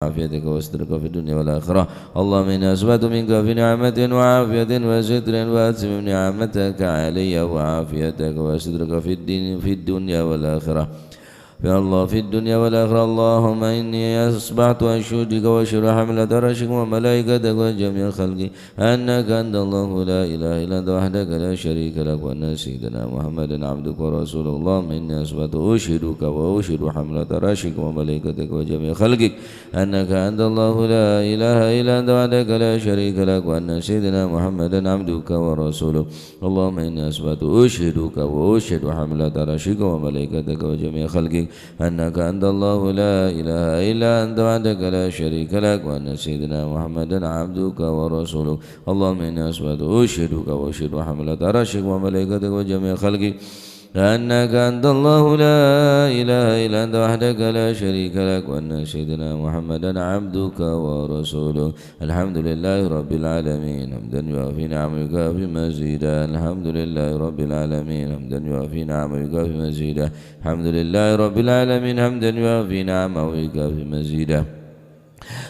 عافيتك واسترك في الدنيا والآخرة. اللهم إني أثبت منك في نعمة وعافية وستر وأتمم نعمتك علي وعافيتك واسترك في الدنيا والآخرة. يا الله في الدنيا والآخرة. اللهم إني أصبحت أشهدك وأشهد حملة عرشك وملائكتك وجميع خلقك أنك أنت الله لا إله إلا أنت وحدك لا شريك لك وأن سيدنا محمدا عبدك ورسولك. اللهم إني أصبحت أشهدك وأشهد حملة عرشك وملائكتك وجميع خلقك أنك أنت الله لا إله إلا أنت وحدك لا شريك لك وأن سيدنا محمدا عبدك ورسولك. اللهم إني أصبحت أشهدك وأشهد حملة عرشك وملائكتك وجميع خلقك أنك أنت الله لا إله إلا أنت وحدك لا شريك لك وأن سيدنا محمدا عبدك ورسولك. اللهم إني أصبحت أشهدك وأشهد حملة عرشك وملائكتك وجميع خلقك أنك أنت الله لا إله إلا أنت وحدك لا شريك لك وأن سيدنا محمدا عبدك ورسولك. الحمد لله رب العالمين حمدا يوافي نعمك في مزيدا. الحمد لله رب العالمين حمدا يوافي نعمك في مزيدا. الحمد لله رب العالمين حمدا يوافي نعمك في مزيدا.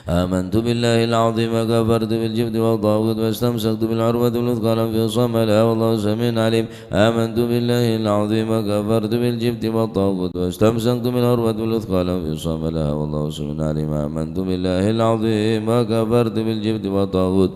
آمنت بالله العظيم وكفرت بالجبت والطاغوت واستمسكت بالعروة الوثقى لا انفصام لها والله سميع عليم. آمنت بالله العظيم وكفرت بالجبت والطاغوت واستمسكت بالعروة الوثقى لا انفصام لها والله سميع عليم. آمنت بالله العظيم وكفرت بالجبت والطاغوت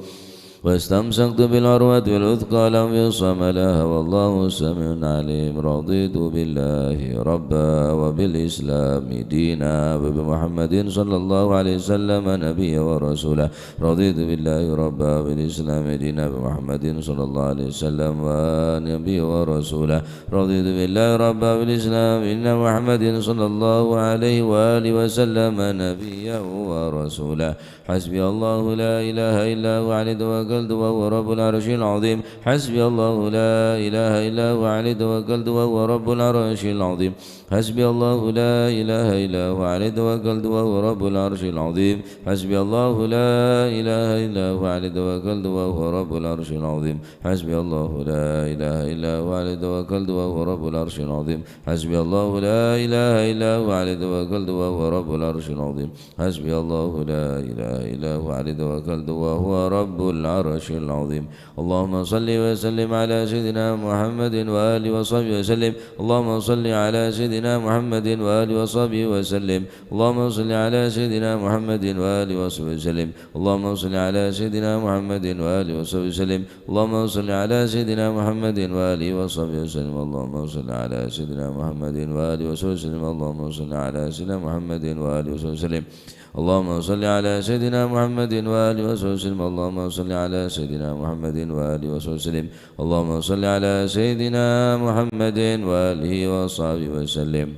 واستمسكت بالعروة الوثقى لا انفصام لها والله سميع عليم. رضيت بالله ربا وبالإسلام دينا وبمحمد صلى الله عليه وسلم نبيا ورسولا. رضيت بالله ربا وبالإسلام دينا وبمحمد صلى الله عليه وسلم ونبيا ورسولا. رضيت بالله ربا وبالإسلام دينا ومحمد صلى الله عليه وآله وسلم نبيا ورسولا. حسبي الله لا إله إلا هو عليه توكلت وهو رب العرش العظيم. حسبي الله لا إله إلا هو عليه توكلت وهو رب العرش العظيم. حسبي الله لا إله إلا هو عليه توكلت وهو رب العرش العظيم. حسبي الله لا إله إلا هو عليه توكلت وهو رب العرش العظيم. حسبي الله لا إله إلا هو عليه توكلت وهو رب العرش العظيم. حسبي الله لا إله إلا هو عليه توكلت وهو رب العرش العظيم. حسبي الله لا إله إلا هو عليه توكلت وهو رب العرش العظيم. اللهم صل وسلم على سيدنا محمد وآله وصحبه وسلم. اللهم صل على سيدنا محمد وآله وصحبه وسلم. اللهم صل على سيدنا محمد وآله وصحبه وسلم. اللهم صل على سيدنا محمد وآله وصحبه وسلم. اللهم صل على سيدنا محمد وآله وصحبه وسلم. اللهم صل على سيدنا محمد وآله وصحبه وسلم. اللهم صل على سيدنا محمد وآله وصحبه وسلم. اللهم صل على سيدنا محمد وآله وصحبه وسلم. اللهم صل على سيدنا محمد وآله وصحبه وسلم. اللهم صل على سيدنا محمد وآله وصحبه وسلم.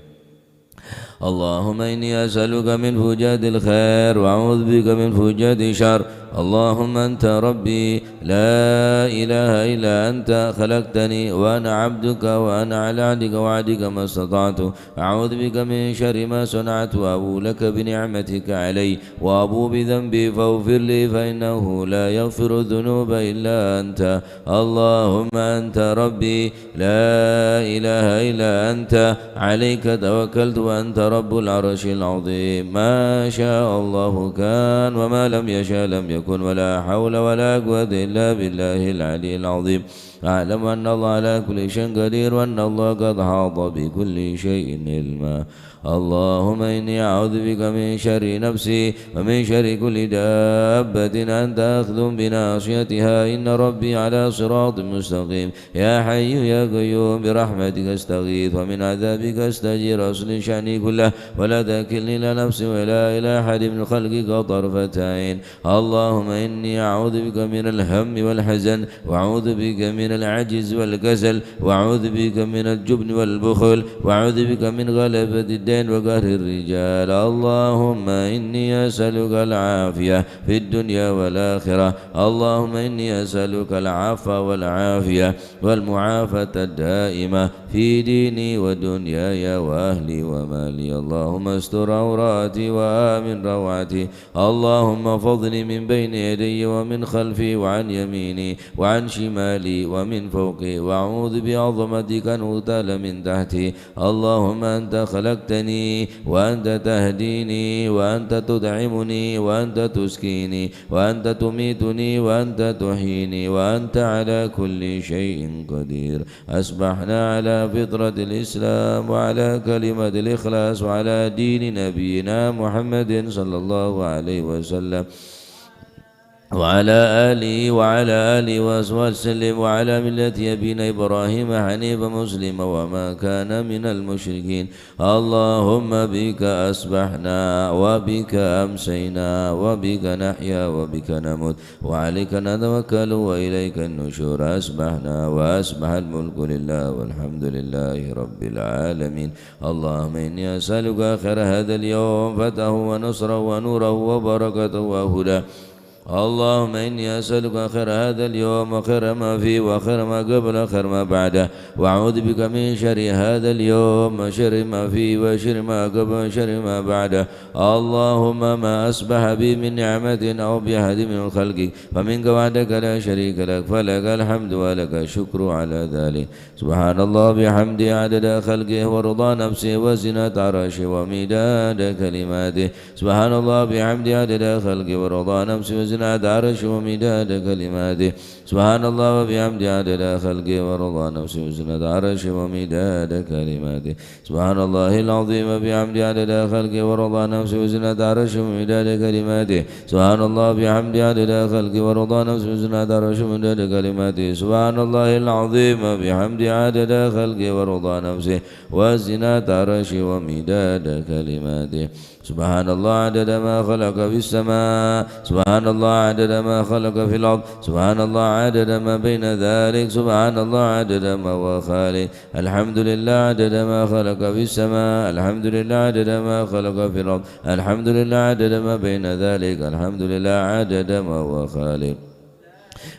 اللهم إني أسألك من فجاد الخير وأعوذ بك من فجاد الشر. اللهم أنت ربي لا إله إلا أنت خلقتني وأنا عبدك وأنا على عهدك ووعدك ما استطعت. أعوذ بك من شر ما صنعت وأبو لك بنعمتك علي وأبو بذنبي فاغفر لي فإنه لا يغفر الذنوب إلا أنت. اللهم أنت ربي لا إله إلا أنت عليك توكلت وأنت رب العرش العظيم. ما شاء الله كان وما لم يشاء لم يكن ولا حول ولا قوة إلا بالله العلي العظيم. أعلم أن الله على كل شيء قدير وأن الله قد حاط بكل شيء علما. اللهم إني أعوذ بك من شر نفسي ومن شر كل دابة أنت آخذ بناصيتها إن ربي على صراط مستقيم. يا حي يا قيوم برحمتك استغيث ومن عذابك استجير. أصلح شأني كله ولا تكلني إلى نفسي ولا إلى أحد من خلقك طرفة عين. اللهم إني أعوذ بك من الهم والحزن وأعوذ بك من العجز والكسل وأعوذ بك من الجبن والبخل وأعوذ بك من غلبة الدين وقهر الرجال. اللهم إني أسألك العافية في الدنيا والآخرة. اللهم إني أسألك العفو والعافية والمعافاة الدائمة في ديني ودنياي وأهلي ومالي. اللهم استر عوراتي وآمن روعتي. اللهم فضني من بين يدي ومن خلفي وعن يميني وعن شمالي ومن فوقي وأعوذ بعظمتك أن أغتال من تحتي. اللهم أنت خلقتني تهدينني وأنت تهديني وأنت تطعمني وأنت تسكيني وأنت تميتني وأنت تحييني وأنت على كل شيء قدير. أصبحنا على فطرة الإسلام وعلى كلمة الإخلاص وعلى دين نبينا محمد صلى الله عليه وسلم وعلى آله وسلم وعلى ملة أبينا إبراهيم حنيفا مسلما وما كان من المشركين. اللهم بك أصبحنا وبك أمسينا وبك نحيا وبك نموت وعليك نتوكل وإليك النشور. أصبحنا وأصبح الملك لله والحمد لله رب العالمين. اللهم إني أسألك خير هذا اليوم فتحه ونصره ونوره وبركته وهدى. اللهم إني أسألك خير هذا اليوم وخير ما فيه وخير ما قبل وخير ما بعده وأعوذ بك من شر هذا اليوم وشر ما فيه وشر ما قبل وشر ما بعده. اللهم ما أصبح بي من نعمة أو بأحد من خلقك فمنك وحدك لا شريك لك فلك الحمد ولك الشكر على ذلك. سبحان الله بحمده عدد خلقه ورضا نفسه وزنة عرشه ومداد كلماته. سبحان الله بحمده عدد خلقه ورضا نفسه وزنة عرشه ومداد كلماته. سبحان الله وبحمده عدد خلقه ورضا نفسه وزنة عرشه ومداد كلماته. سبحان الله العظيم وبحمده عدد خلقه ورضا نفسه وزنة عرشه ومداد كلماته. سبحان الله بحمده عدد خلقه ورضا نفسه وزنة عرشه ومداد كلماته. سبحان الله العظيم وبحمده عدد خلقه ورضا نفسه وزنة عرشه ومداد كلماته. سبحان الله عدد ما خلق في السماء. سبحان الله عدد ما خلق في الأرض. سبحان الله عدد ما بين ذلك. سبحان الله عدد ما هو خالق. الحمد لله عدد ما خلق في السماء. الحمد لله عدد ما خلق في الأرض. الحمد لله عدد ما بين ذلك. الحمد لله عدد ما هو خالق.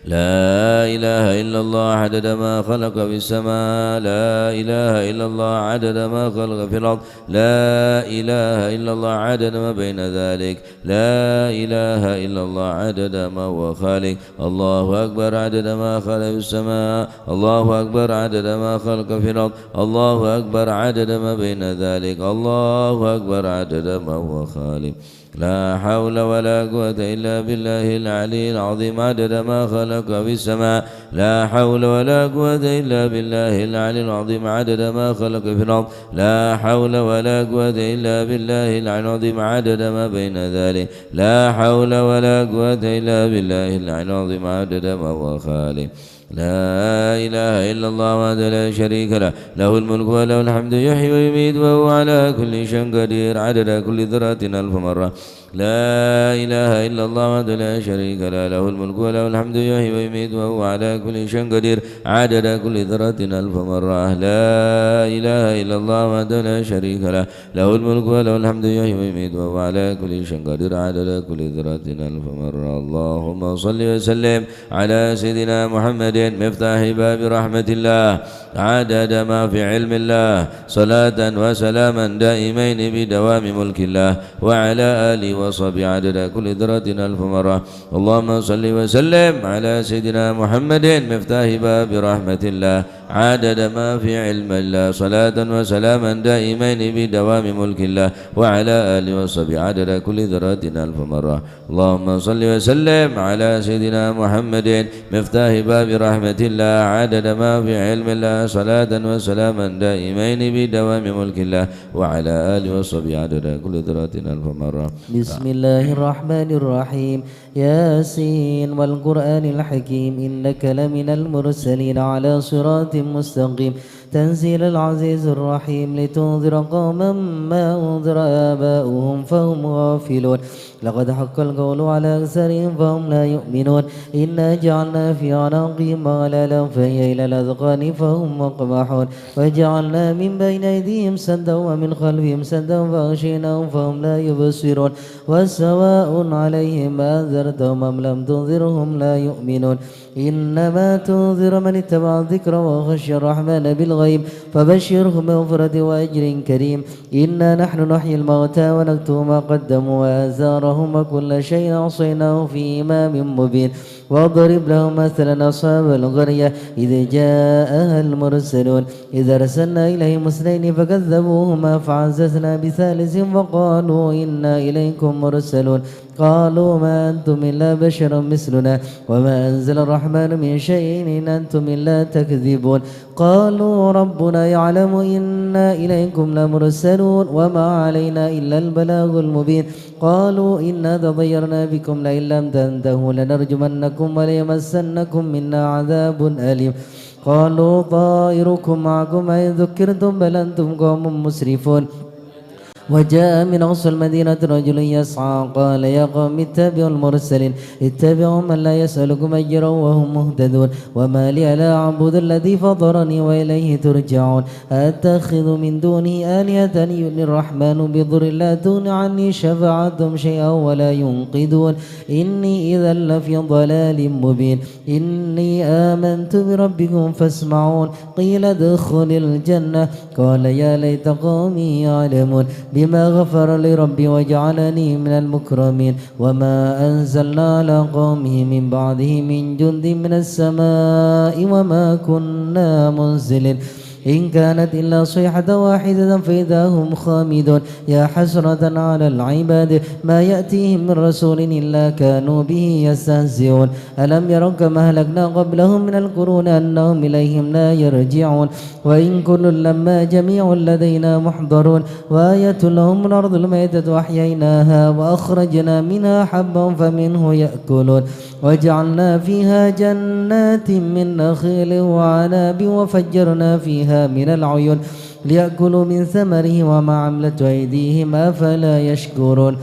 لا إله إلا الله عدد ما خلق في السماء. لا إله إلا الله عدد ما خلق في الأرض. لا إله إلا الله عدد ما بين ذلك. لا إله إلا الله عدد ما هو خالق. الله أكبر عدد ما خلق في السماء. الله أكبر عدد ما خلق في الأرض. الله أكبر عدد ما بين ذلك. الله أكبر عدد ما هو خالق. لا حول ولا قوة إلا بالله العلي العظيم عدد ما خلق في السماء. لا حول ولا قوة إلا بالله العلي العظيم عدد ما خلق في الأرض. لا حول ولا قوة إلا بالله العلي العظيم عدد ما بين ذلك. لا حول ولا قوة إلا بالله العلي العظيم عدد ما هو خالق. لا إله إلا الله وحده لا شريك له له الملك وله الحمد يحيي ويميت وهو على كل شيء قدير عدد كل ذرة ألف مرة. لا إله إلا الله وحده لا شريك له له الملك وله الحمد يحيي ويميت وهو على كل شيء قدير عدد كل ذرة ألف مرة. لا إله إلا الله وحده لا شريك له له الملك وله الحمد يحيي ويميت وهو على كل شيء قدير عدد كل ذرة ألف مرة. اللهم صل وسلم على سيدنا محمد مفتاح باب رحمة الله عدد ما في علم الله صلاة وسلاما دائمين بدوام ملك الله وعلى آله وصحبه عدد كل ذرة ألف مرة. اللهم صل وسلم على سيدنا محمد مفتاح باب رحمة الله عدد ما في علم الله صلاة وسلاما دائمين بدوام ملك الله وعلى آله وصحبه عدد كل ذرة ألف مرة. اللهم صل وسلم على سيدنا محمد مفتاح باب رحمة الله عدد ما في علم الله صلاة وسلاما دائمين بدوام ملك الله وعلى آله وصحبه عدد كل ذرة ألف مرة. بسم الله الرحمن الرحيم. ياسين والقرآن الحكيم إنك لمن المرسلين على صراط مستقيم تنزيل العزيز الرحيم لتنذر قوما ما أنذر آباؤهم فهم غافلون لقد حق القول على أكثرهم فهم لا يؤمنون إنا جعلنا في أعناقهم أغلالا فهي إلى الأذقان فهم مقمحون وجعلنا من بين أيديهم سدا ومن خلفهم سدا فأغشيناهم فهم لا يبصرون وسواء عليهم أنذرتهم أم لم تنذرهم لا يؤمنون إنما تنذر من اتبع الذكر وخشي الرحمن بالغيب فبشره بمغفرة وأجر كريم. إنا نحن نحيي الموتى ونكتب ما قدموا وآثارهم وكل شيء أحصيناه في إمام مبين واضرب لهم مثلا أصحاب القرية إذ جاءها المرسلون إذ أرسلنا إليهم اثنين فكذبوهما فعززنا بثالث فقالوا إنا إليكم مرسلون قالوا ما أنتم إلا بشر مثلنا وما أنزل الرحمن من شيء إن أنتم إلا تكذبون قالوا ربنا يعلم إنا إليكم لمرسلون وما علينا إلا البلاغ المبين قالوا إنا تطيرنا بكم لئن لم تنتهوا لنرجمنكم وليمسنكم منا عذاب أليم قالوا طائركم معكم أئن ذكرتم بل أنتم قوم مسرفون وجاء من أقصى المدينة رجل يسعى قال يا قوم اتبعوا المرسلين اتبعوا من لا يسألكم أجرا وهم مهتدون وما لي لا أعبد الذي فطرني وإليه ترجعون أتخذ من دونه آلهة يؤني الرحمن بضر لا تغن عني شفاعتهم شيئا ولا ينقذون إني إذا لفي ضلال مبين إني آمنت بربكم فاسمعون قيل ادخل الجنة قال يا ليت قومي يعلمون بما غفر لربي وجعلني من المكرمين وما أنزلنا على قومه من بعده من جند من السماء وما كنا منزلين إن كانت إلا صيحة واحدة فإذا هم خامدون يا حسرة على العباد ما يأتيهم من رسول إلا كانوا به يستهزئون ألم يروا كما أهلكنا قبلهم من القرون أنهم إليهم لا يرجعون وإن كل لما جميع لدينا محضرون وآية لهم الأرض الميتة أحييناها وأخرجنا منها حبا فمنه يأكلون وجعلنا فيها جنات من نخيل وعناب وفجرنا فيها من العيون ليأكلوا من ثمره وما عملت أيديهم أفلا يشكرون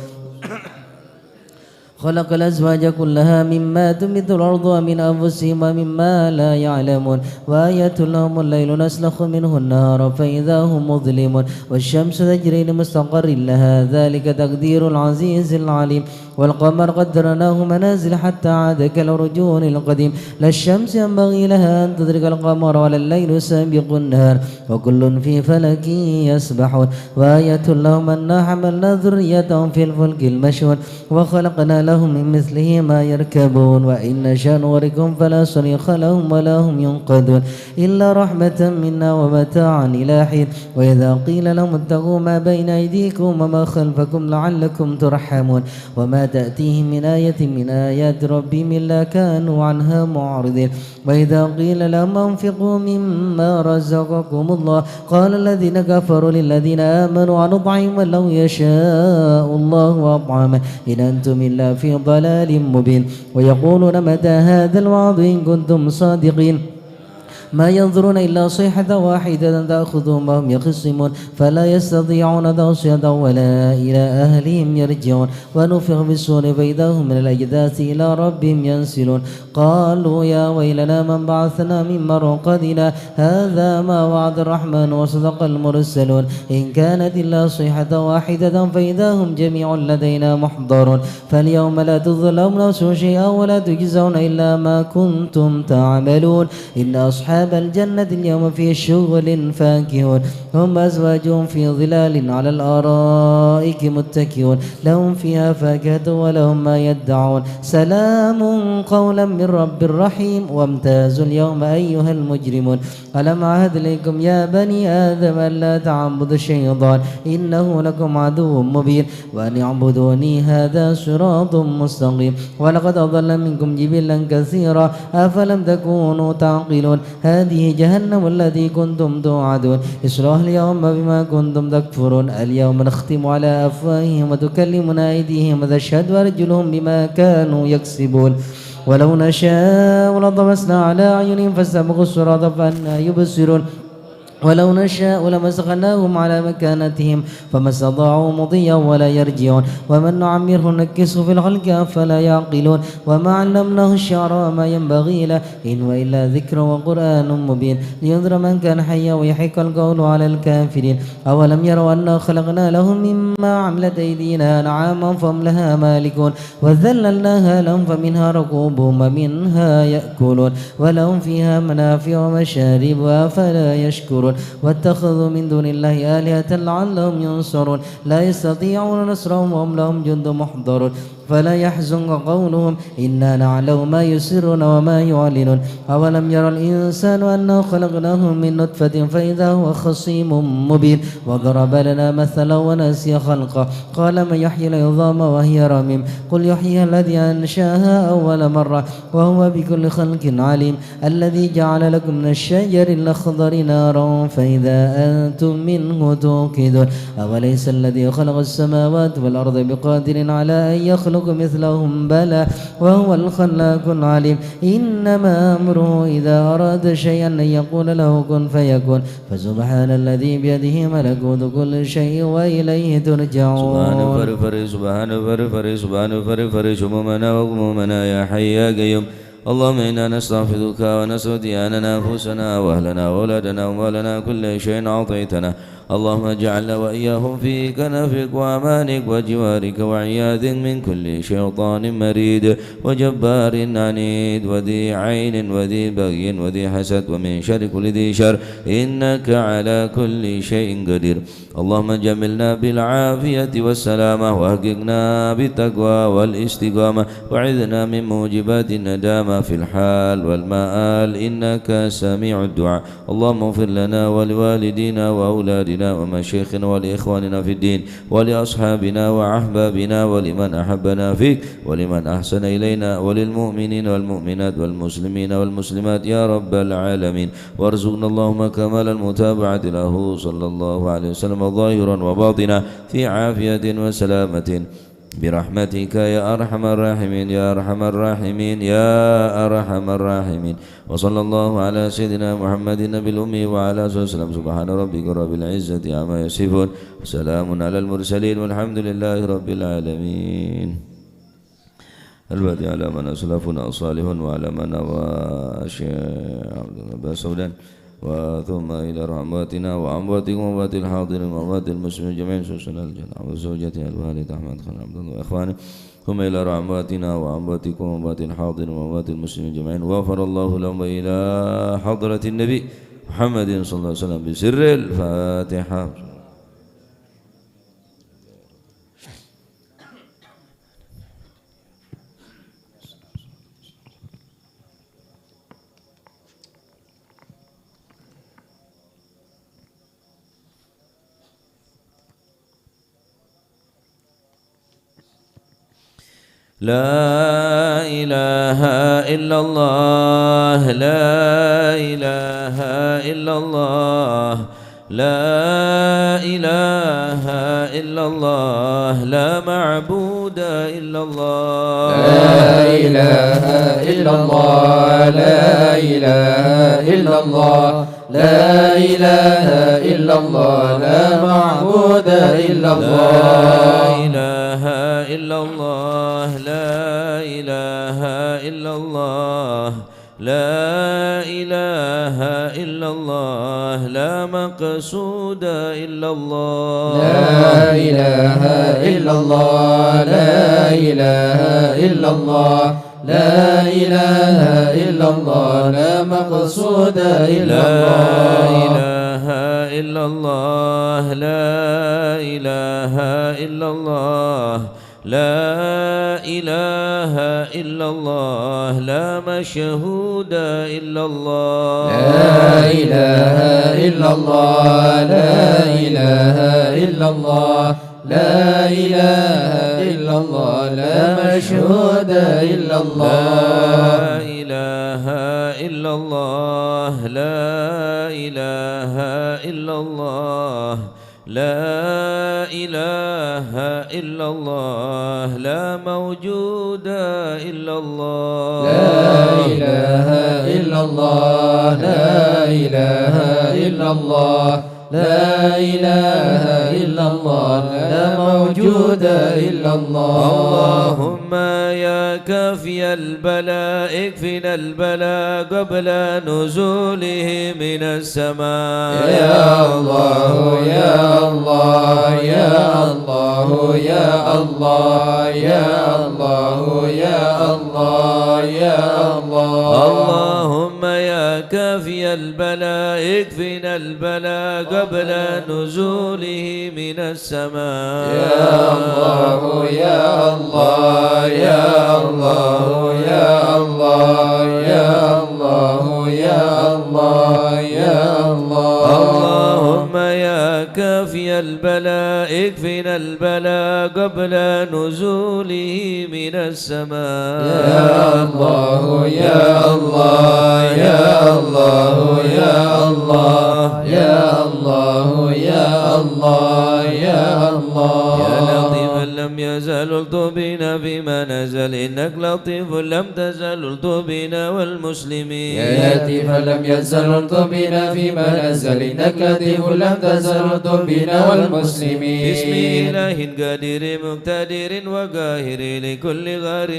خلق الأزواج كلها مما تنبت الأرض ومن أنفسهم ومما لا يعلمون وآية لهم الليل نسلخ منه النهار فإذا هم مظلمون والشمس تجري لمستقر لها ذلك تقدير العزيز العليم والقمر قدرناه منازل حتى عاد كالعرجون القديم لا الشمس ينبغي لها أن تدرك القمر ولا الليل سابق النهار وكل في فلك يسبحون وآية لهم أنا حملنا ذريتهم في الفلك المشحون وخلقنا لهم من مثله ما يركبون وإن نشأ نغرقهم فلا صريخ لهم ولا هم ينقذون إلا رحمة منا ومتاعا إلى حين وإذا قيل لهم اتقوا ما بين أيديكم وما خلفكم لعلكم ترحمون وما تأتيهم من آية من آيات ربهم إلا كانوا عنها معرضين وإذا قيل لهم أنفقوا مما رزقكم الله قال الذين كفروا للذين آمنوا أنطعم من لو يشاء الله أطعمه إن أنتم إلا في ضلال مبين ويقولون متى هذا الوعد إن كنتم صادقين ما ينظرون إلا صيحة واحدة تأخذهم وهم يخصمون فلا يستطيعون توصية ولا إلى أهلهم يرجعون ونفخ في الصور فإذا هم من الأجداث إلى ربهم ينسلون قالوا يا ويلنا من بعثنا من مرقدنا هذا ما وعد الرحمن وصدق المرسلون إن كانت إلا صيحة واحدة فإذا هم جميع لدينا محضرون فاليوم لا تظلمون نفس شيئا ولا تجزون إلا ما كنتم تعملون إن أصحاب الجنة اليوم في شغل فاكهون هم أزواجهم في ظلال على الأرائك متكئون لهم فيها فاكهة ولهم ما يدعون سلام قولا من رب رحيم وامتازوا اليوم أيها المجرمون ألم أعهد إليكم يا بني آدم ألا تعبدوا الشيطان إنه لكم عدو مبين وأن اعبدوني هذا صراط مستقيم ولقد أضل منكم جبلا كثيرا أفلم تكونوا تعقلون هذه جهنم التي كنتم توعدون اصلوها اليوم بما كنتم تكفرون اليوم نختم على أفواههم وتكلمنا أيديهم وتشهد أرجلهم بما كانوا يكسبون ولو نشاء لطمسنا على أعينهم فاستبقوا الصراط فأنى يبصرون ولو نشاء لمسخناهم على مكانتهم فما استطاعوا مضيا ولا يرجعون ومن نعمره نكسه في الخلق أفلا يعقلون وما علمناه الشعر وما ينبغي له إن وإلا ذكر وقرآن مبين لينذر من كان حيا ويحق القول على الكافرين أولم يروا أنا خلقنا لهم مما عملت أيدينا أنعاما فهم لها مالكون وذللناها لهم فمنها ركوبهم ومنها يأكلون ولهم فيها منافع ومشارب أفلا يشكرون واتخذوا من دون الله آلهة لعلهم ينصرون لا يستطيعون نصرهم وهم لهم جند محضرون فلا يحزنك قولهم إنا نعلم ما يسرون وما يعلنون أولم يرى الإنسان أنه خلقناه من نطفة فإذا هو خصيم مبين وضرب لنا مثلا ونسي خلقه قال من يحيي العظام وهي رميم قل يحييها الذي أنشاها أول مرة وهو بكل خلق عليم الذي جعل لكم من الشجر الأخضر نارا فإذا أنتم منه توقدون أوليس الذي خلق السماوات والأرض بقادر على أن يخلق مثلهم بلى وهو الخلاق العليم إنما أمره إذا أراد شيئا أن يقول له كن فيكون فسبحان الذي بيده ملكوت كل شيء وإليه ترجعون سبحان فرفر شمومنا وغمومنا يا حي يا قيوم اللهم إنا نستغفرك ونستودع أنفسنا وأهلنا وأولادنا ومالنا كل شيء أعطيتنا اللهم اجعلنا وإياهم في كنفك وأمانك وجوارك وعياذ من كل شيطان مريد وجبار عنيد وذي عين وذي بغي وذي حسد ومن شر كل ذي شر إنك على كل شيء قدير اللهم جملنا بالعافية والسلامة وأحققنا بالتقوى والاستقامة وعذنا من موجبات الندامة في الحال والمآل إنك سميع الدعاء اللهم اغفر لنا ولوالدينا وأولادنا ومشايخنا ولإخواننا في الدين ولأصحابنا وأحبابنا ولمن أحبنا فيك ولمن أحسن إلينا وللمؤمنين والمؤمنات والمسلمين والمسلمات يا رب العالمين وارزقنا اللهم كمال المتابعة له صلى الله عليه وسلم ظاهرا وباطنا في عافية وسلامة برحمتك يا أرحم الراحمين يا أرحم الراحمين يا أرحم الراحمين وصلى الله على سيدنا محمد النبي الأمي وعلى آله وسلم سبحان ربك رب العزة عما يصفون وسلام على المرسلين والحمد لله رب العالمين البدي على من أسلفنا الصالح وعلى من واشي وثم إلى رحماتنا وأمواتكم وأموات الحاضرين وأموات المسلمين جميعا سوسنا الجنة وزوجتها الوالد أحمد خان عبد الله وإخوانه ثم إلى رحماتنا وأمواتكم وأموات الحاضرين وأموات المسلمين جميعا وغفر الله لهم إلى حضرة النبي محمد صلى الله عليه وسلم بسر الفاتحة لا إله إلا الله لا إله إلا الله لا إله إلا الله لا معبود إلا الله لا إله إلا الله لا إله إلا الله لا إله إلا الله لا معبود إلا الله لا إله إلا الله لا إله إلا الله لا إله إلا الله لا مقصود إلا الله لا إله إلا الله لا إله إلا الله لا إله إلا الله لا مقصود إلا الله لا إله إلا الله لا إله إلا الله لا إله إلا الله لا مشهود إلا الله لا إله إلا الله لا إله إلا الله لا إله إلا الله لا مشهود إلا الله لا إله إلا الله لا إله إلا الله لا إله إلا الله لا موجود إلا الله لا إله إلا الله لا إله إلا الله لا إله إلا الله لا موجود إلا الله اللهم يا كافي البلاء اكفنا البلاء قبل نزوله من السماء يا الله يا الله يا الله يا الله يا الله يا الله يا الله اللهم يا كافي كافي البلاء اكفنا البلاء قبل نزوله من السماء. يا الله يا الله يا الله يا الله يا الله يا الله يا الله. اللهم يا كافي البلاء اكفنا البلاء قبل نزوله من السماء. يا الله يا الله يا الله يا الله يا الله يا الله يا الله. يا لطيفا لم يزل الطبنا فيما نزل إنك لطيف لم تزل الطبنا والمسلمين. يا لطيفا لم يزل طبنا فيما نزل إنك لطيف لم تزل طبنا والمسلمين. بسم إله قادر مقتدر وقاهر لكل غار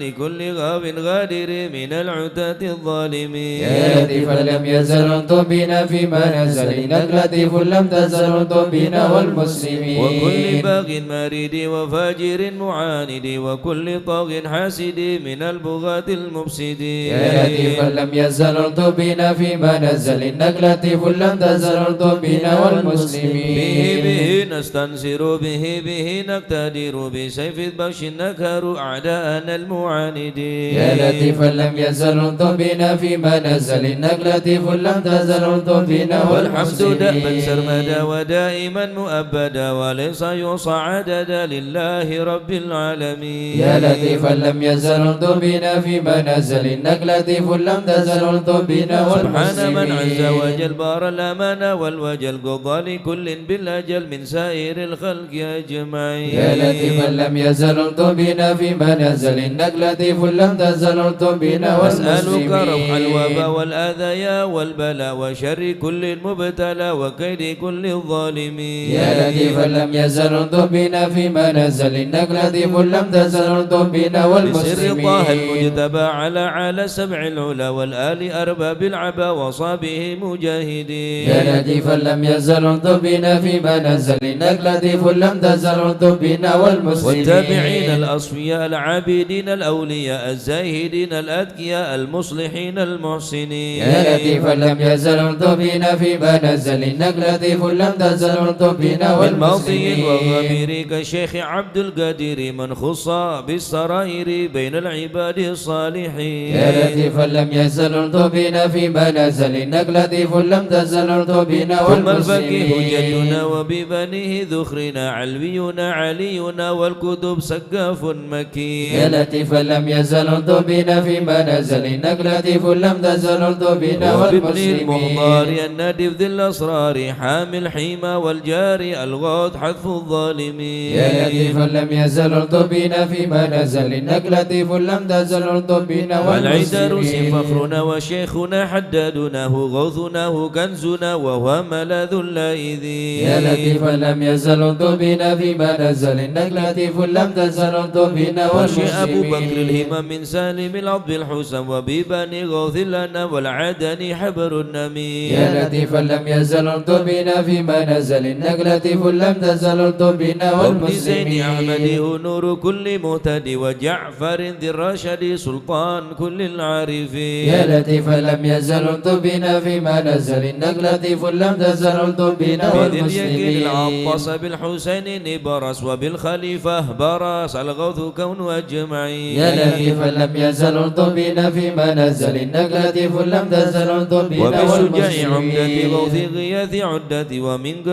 لكل غاب غادر من العتاة الظالمين. يا لطيفا لم يزل طبنا فيما نزل إنك لطيف لم تزل طبنا والمسلمين. وكل باغ مريد وفاجر معاند وكل طاغ حاسد من البغاة المفسدين. يا لطيفا لم يزل طبنا فيما نزل إنك لطيف لم تزل طبنا والمسلمين. به نستنصر به نقتدر بسيف البش نكهر أعداءنا المعاندين. يا لطيفا لم يزل طبنا فيما نزل إنك لطيف لم تزل طبنا والحمد دأبا والمسلمين. سرمدا ودائما مؤبدا وليس يوصى عددا لله رب العالمين. يا لطيفا لم يزل طبنا فيما نزل إنك لطيف لم تزل طبنا والمسلمين. سبحان من عز وجل بار الأمان والوجل قضى لكل بالأجل من سائر الخلق أجمعين. يا لطيفا لم يزل طبنا فيما نزل إنك لطيف لم تزل طبنا أسألك رفع والمسلمين. الوباء والأذى والبلاء وشر كل المبتلى وكيد كل الظالمين. يا لطيفا لم يزل طبنا فيما نزل إنك لطيف لم تزل طبنا بسر والمسلمين. طه المجتبى على سبع العلا والآل أرباب العبا وصابه مجاهدين. يا لطيفا لم يزل طبنا فيما نزل إنك لطيف لم تزل طبنا والمسلمين. والتابعين الأصفياء العابدين الأولياء الزاهدين الأذكياء المصلحين المحسنين. يا لطيفا لم يزل طبنا فيما نزل إنك لطيف لم تزل طبنا والماضي والمسلمين. والغبير كالشيخ عبد القادر من خص بالسرائر بين العباد الصالحين. يا لطيفا لم يزل طبنا فيما نزل إنك لطيف لم تزل طبنا ثم الفقيه والمسلمين. جدنا وببنيه ذخرنا علوينا علينا والكتب سقاف مكين. يا لطيفا لم يزل طبنا فيما نزل إنك لطيف لم تزل طبنا وبابن المختار والمسلمين. الندف ذي الأسرار حامي الحيمة والجاري الغوث حذف الظالمين. يا لطيفا لم يزل طبنا فيما نزل إنك لطيف لم تزل طبنا والعيدروس والمسلمين. فخرنا وشيخنا حدادناه غوثناه كنزنا وهو ملاذ اللائذين. يا لطيفا لم يزل طبنا فيما نزل إنك لطيف لم تزل طبنا وشيء أبو بكر والمسلمين. الهمم من سالم العضب الحسن وببني غوث لنا والعدني حبر النمير. يا لطيفا لم يزل طبنا فيما نزل إنك لطيف لم تزل طبنا وابن زين أحمد والمسلمين. نور كل مهتدي وجعفر ذي الرشد سلطان كل العارفين. يا لطيفا لم يزل طبنا فيما نزل إنك لطيف لم تزل طبنا بذي اليقين والمسلمين. العطس بالحسين نبرس وبالخليفة برس الغوث كون أجمعين. يا لطيفا لم يزل طبنا فيما نزل إنك لطيف لم تزل طبنا وبالشجاع عمدة غوث والمسلمين. غياث عدة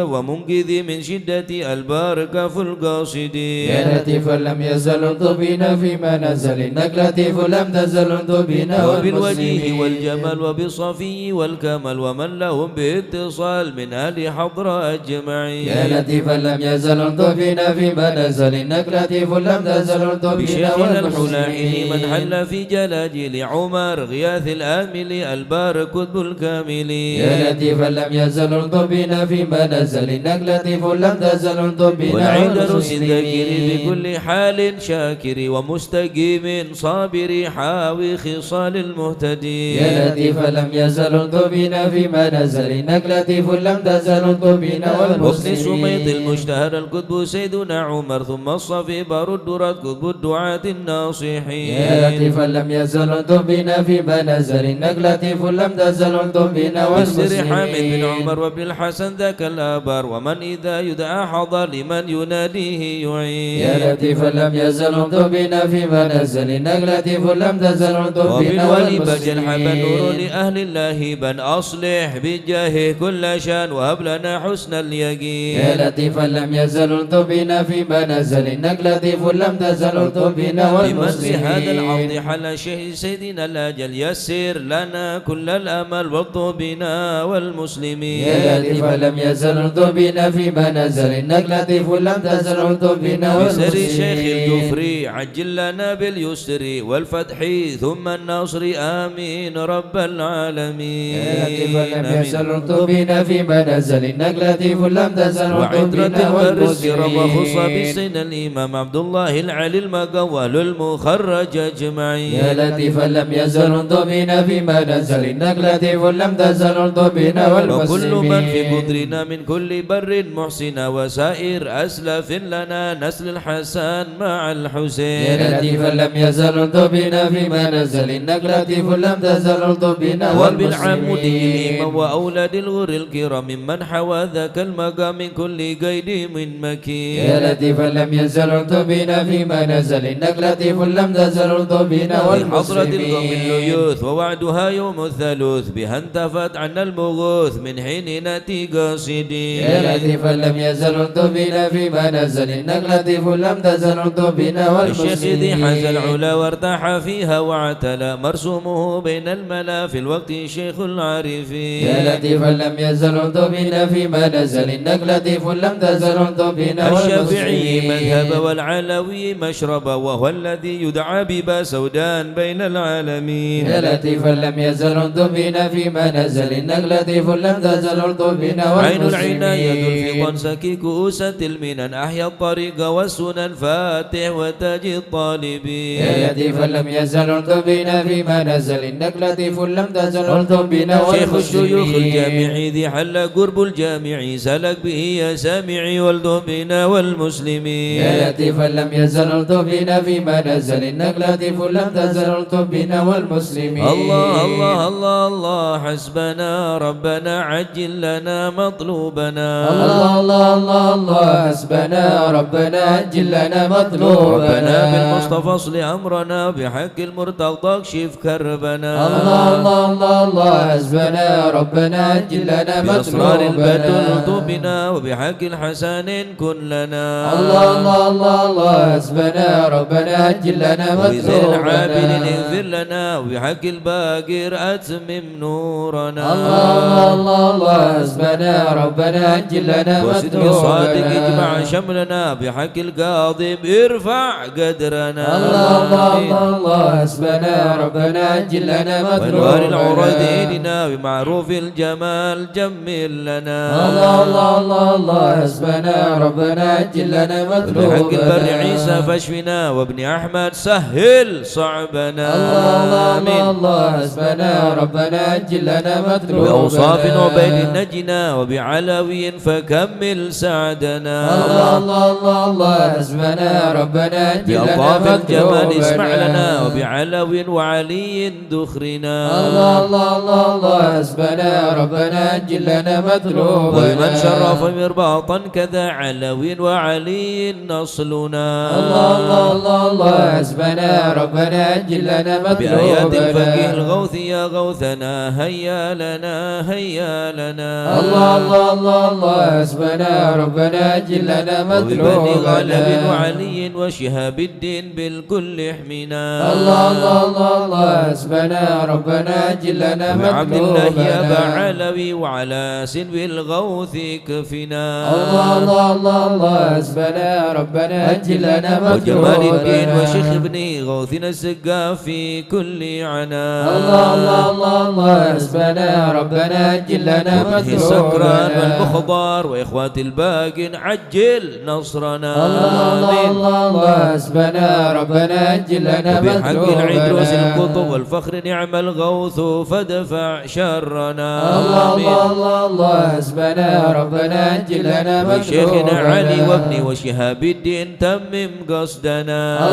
ومنقذ من شدة الباركة في القاصدين. يا لطيفا لم يزل طبنا فيما نزل إنك لطيف لم تزل طبنا وبالوجيه والمسلمين. والجمال وبالصفي والكمال ومن لهم باتصال من أهل حضرة أجمعين. يا لطيفا لم يزل طبنا فيما نزل إنك لطيف لم تزل طبنا بشيخنا الحلائل من والمسلمين. حل في جلاجل عمر غياث الآمل البارك ذو الكاملين. يا لطيفا لم يزل طبنا فيما نزل إنك لطيف لم تزل طبنا والعيدروس والمسلمين. الذكر في كل حال شاكر ومستقيم صابر حاوي خصال المهتدين يا لطيفا لم يزل الطبين فيما نزل إنك لطيف لم تزل الطبين وابن والمسلمين سميط المشتهر القطب سيدنا عمر ثم الصفي بار الدرات قطب الدعاة الناصحين يا لطيفا لم يزل الطبين فيما نزل إنك لطيف لم تزل الطبين بسر حامد بن والمسلمين عمر وابن الحسن ذاك الآبار ومن إذا يدعى حضر لمن يناديه يعين يا لطيفا لم يزل الطبين فيما نزل إنك لطيف لم تزل الطبين وبالولي بجل حب النور والمسلمين لأهل الله بن أصلح بجاهه كل شان وهب لنا حسن اليقين يا لطيفا لم يزل الطبين فيما نزل إنك لطيف لم تزل الطبين بمسح هذا العرض والمسلمين حل شيء سيدنا الأجل يسر لنا كل الأمل والطبنا والمسلمين يا لطيفا لم يزل الطبين فيما نزل إنك لطيف لم تزل الطبين بسر شيخ والمسلمين الجفري عجل لنا باليسر والفتح ثم النصر آمين رب العالمين يا لطيفا لم آمين. يزل الطبين فيما نزل إنك لطيف لم تزل وعترة الطبين البر السر وخص والمسلمين بالسن الإمام عبد الله العلي المقول المخرج أجمعين يا لطيفا لم يزل الطبين فيما نزل إنك لطيف لم تزل الطبين وكل من في والمسلمين قدرنا من كل بر محسن وسائر أسلف لنا نسل الحسن مع الحسين يا لطيفا لم يزل الطبين فيما نزل إنك لطيف لم تزل الطبين وبالعمود والمسلمين الإمام وأولاد الغر الكرام ممن حوى ذاك المقام من كل قيد من مكين يا لطيفا لم يزل الطبين فيما نزل إنك لطيف لم تزل الطبين في حضرة القوم والمسلمين الليوث ووعدها يوم الثالوث بها انتفت عنا المغوث من حين نأتي قاصدين يا لطيفا لم يزل الطبين فيما نزل إنك لطيف لم تزل الطبين الشيخ ذي حز والمسلمين العلا وارتاح فيها واعتلى مرسومه بين الملا في الوقت شيخ العارفين يا لطيفا لم يزل الطبين فيما نزل إنك لطيف لم تزل الطبين الشافعي والمسلمين مذهب والعلوي مشرب وهو الذي يدعى ببا سودان بين العالمين يا لطيفا لم يزل الطبين فيما نزل إنك لطيف لم تزل الطبين عين العناية والمسلمين الفطن سكي كؤوسة المنن أحيا الطريق والسنن فاتح وتاج الطالبين يا لطيفا لم يزل الطبين فيما نزل إنك لطيف لم تزل الطبين شيخ الشيوخ والمسلمين الجامعي ذي حل قرب الجامعي سلك به يا سامعي والذهبنا والمسلمين يا لطيفا لم يزل الطبين فيما نزل إنك لطيف لم تزل الطبين والمسلمين الله الله الله الله حسبنا ربنا عجل لنا مطلوبنا الله الله الله الله حسبنا ربنا أجل لنا مطلوبنا ربنا بالمصطفى اصل أمرنا بحق المرتضى اكشف كربنا الله الله الله الله حسبنا ربنا أجل لنا بأسرار البدل مطلوبنا طوبنا وبحق الحسن كن لنا الله الله الله الله حسبنا ربنا أجل لنا وبزين العابدين مطلوبنا اغفر لنا وبحق الباقر أتمم نورنا الله الله الله حسبنا ربنا أجل لنا وصدق الصادق مطلوبنا اجمع شملنا بحق القاضب ارفع قدرنا الله الله الله الله حسبنا ربنا أجل لنا وانوار العروض مطلوبنا إلنا بمعروف الجمال جمل لنا الله الله الله الله حسبنا ربنا أجل لنا وبحق البر مطلوبنا عيسى فاشفنا وابن أحمد سهل صعبنا الله الله آمين الله حسبنا ربنا أجل لنا مطلوبنا بأوصاف عبيد نجنا وبعلوي فكمل سعدنا الله الله الله الله حسبنا ربنا أجل لنا بألطاف الجمال اسمع مطلوبنا لنا وبعلو وعلي دخرنا الله الله الله الله حسبنا ربنا أجل لنا مطلوبنا وبمن شرف مرباطا كذا علو وعلي نصلنا الله الله الله الله حسبنا ربنا أجل لنا بآيات الفقيه مطلوبنا الغوث يا غوثنا هيا لنا هيا لنا الله الله الله الله حسبنا ربنا أجل لنا وببني غالب مطلوبنا وعلي وشهاب الدين بالكل احمنا الله الله الله الله حسبنا ربنا أجل لنا وعبد الله يا أبا مطلوبنا علوي وعلى سلب الغوث كفنا الله الله الله الله حسبنا ربنا أجل لنا وجمال الدين مطلوبنا وشيخ ابن غوثنا السقا في كل عنا الله الله الله الله حسبنا ربنا أجل لنا وبه السكران مطلوبنا والمخضر وإخوات الباقين عجل نصرنا الله الله حسبنا ربنا جلنا بحق العدروس مطلوبنا القطب والفخر نعم الغوث فادفع شرنا الله الله حسبنا ربنا جلنا مطلوبنا وشيخنا علي وابني وشهاب الدين تمم قصدنا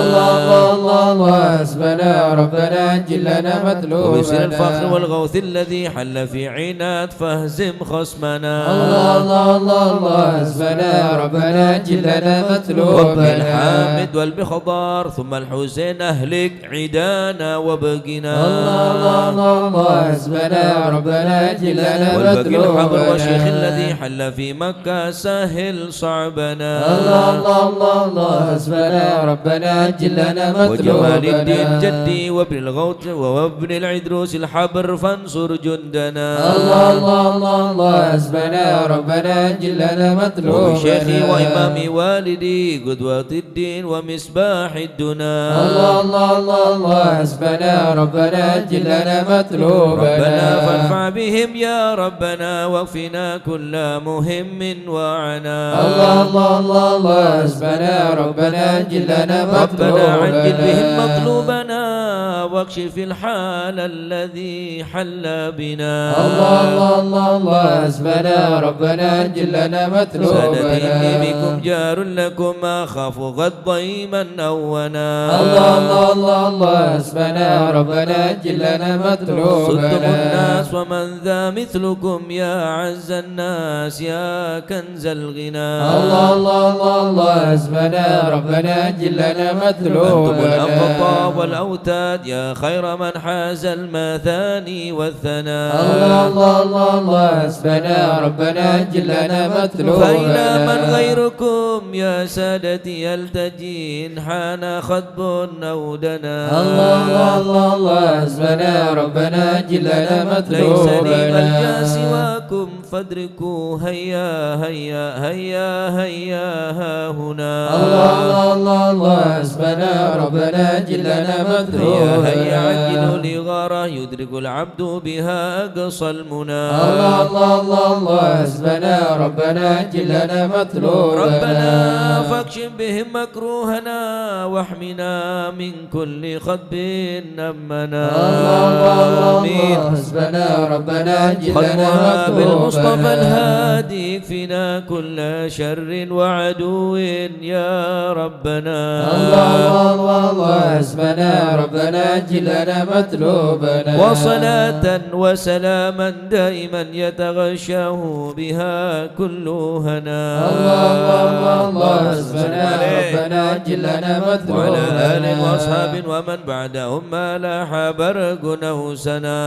الله حسبنا ربنا جلنا مطلوبنا وبسر الفخر والغوث الذي حل في عناد فاهزم خصمنا الله حسبنا ربنا جلنا مطلوبنا وبالحامد والبخضار ثم الحسين أهلك عدانا وبقنا الله حسبنا ربنا جلنا والبقي الحبر والشيخ مطلوبنا الذي حل في مكة سهل صعبنا الله حسبنا ربنا جلنا وجمال الدين مطلوبنا جدي وابن الغوث وابن العدروس الحبر فانصر جندنا الله حسبنا ربنا جلنا مطلوبنا وبشيخي وإمامي والدي قدوة الدين ومصباح الدنا الله حسبنا ربنا جلنا مطلوبنا ربنا فانفع بهم يا ربنا واكفنا كل مهم وعنا الله حسبنا ربنا جلنا ربنا عجل بهم مطلوبنا مطلوبنا واكشف الحال الذي حل بنا الله حسبنا ربنا جلنا سادتي مطلوبنا بكم جار لكم أخاف غد ضيما أونا الله حسبنا ربنا جلنا صدتم مطلوبنا الناس ومن ذا مثلكم يا عز الناس يا كنز الغنى الله حسبنا ربنا جلنا أنتم مطلوبنا الأقطاب والأوتاد يا خير من حاز المثاني والثناء الله حسبنا ربنا جلنا مطلوبنا فإلى من غيركم يا سادتي يلتجي إن حان خطب أو دنا الله حسبنا ربنا جلنا ليس لي مطلوبنا ملجأ سواكم فادركوا هيا هيا هيا هيا ها هنا الله حسبنا ربنا جلنا هيا مطلوبنا هيا عجلوا لغارة يدرك العبد بها أقصى المنى الله حسبنا ربنا جلنا مطلوبنا ربنا فاكشف بهم مكروهنا واحمنا من كل خطب أمنا آمين حسبنا ربنا جلنا ختمها بالمصطفى مطلوبنا الهادي يكفينا كل شر وعدو يا ربنا الله حسبنا ربنا جلنا مطلوبنا وصلاة وسلاما دائما يتغشاه بها كل هنا الله حسبنا ربنا جلنا مطلوبنا وعلى آل وأصحاب ومن بعدهم ما لاح برق نوسنا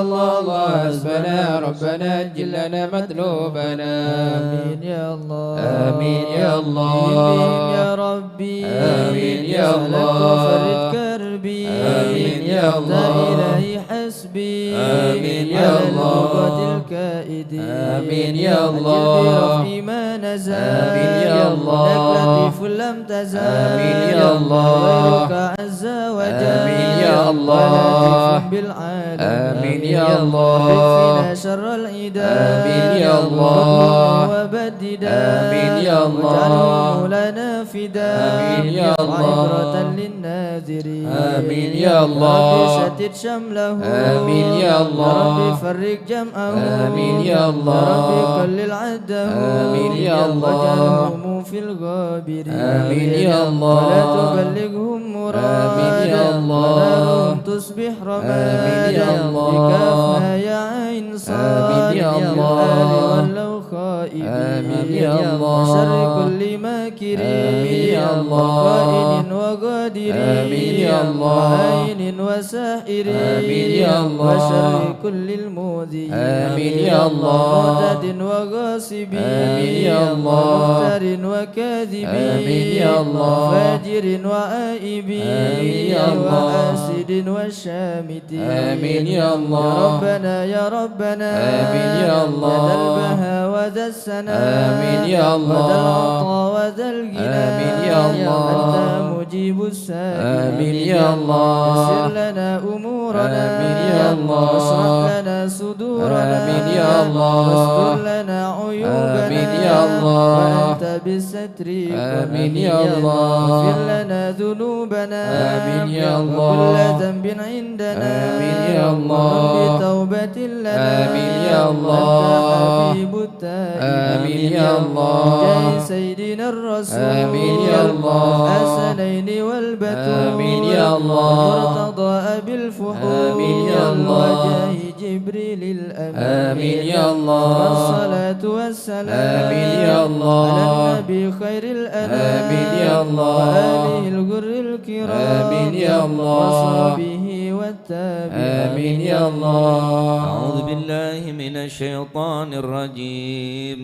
الله حسبنا ربنا جلنا مطلوبنا آمين يا الله آمين يا الله آمين يا ربي آمين يا الله وفرد كربي آمين يا الله إلهي حسبي آمين يا على الله اللغة الكائدين آمين يا الله أجل برفع ما نزل آمين يا الله لك لطيف لم تزل آمين يا الله غيرك عز وجل آمين يا الله ولطيف بالعالم آمين يا الله اكفنا شر العدا آمين يا الله وبددا آمين يا الله واجعله لنا فدا آمين يا الله وعبرة للناذرين آمين يا الله رب شتت شمله آمين يا الله رب فرق جمعه آمين يا الله رب كلل عده آمين يا الله واجعلهم في الغابرين آمين يا الله ولا تبلغهم مراد آمين يا الله ونارهم تصبح رمادا آمين يا الله بكافنا يا عين صاد آمين يا الله ولو خائبين آمين يا الله وشر كل ماكر آمين يا الله وائل وغادر آمين يا الله وعين وسائر آمين يا الله وشر كل المؤذين آمين يا الله معتد وغاصب آمين يا الله مفتر وكاذب آمين يا الله فاجر وآئب آمين يا الله وحاسد وشامت آمين يا الله يا ربنا يا ربنا آمين يا الله ذا البهاء وذا السناء آمين يا الله وذا العطاء وذا الغنى آمين يا الله أنت مجيب السائلين آمين يا الله يسر لنا أمورنا آمين يا الله واشرح لنا صدورنا آمين يا الله واستر لنا عيوبنا آمين يا الله وأنت بالستر آمين يا الله اغفر لنا ذنوبنا آمين يا الله وكل ذنب عندنا آمين يا الله بتوبة لنا آمين يا الله أنت حبيب التائبين آمين يا الله جاي سيدنا الرسول آمين يا الله الحسنين والبتول آمين يا الله مرتضى أبي الفحول آمين يا الله وجاه جبريل الأمين آمين يا الله والصلاة والسلام آمين يا الله على النبي خير الأنام آمين يا الله وآله الغر الكرام آمين يا الله وصحبه والتابعين آمين يا الله أعوذ بالله من الشيطان الرجيم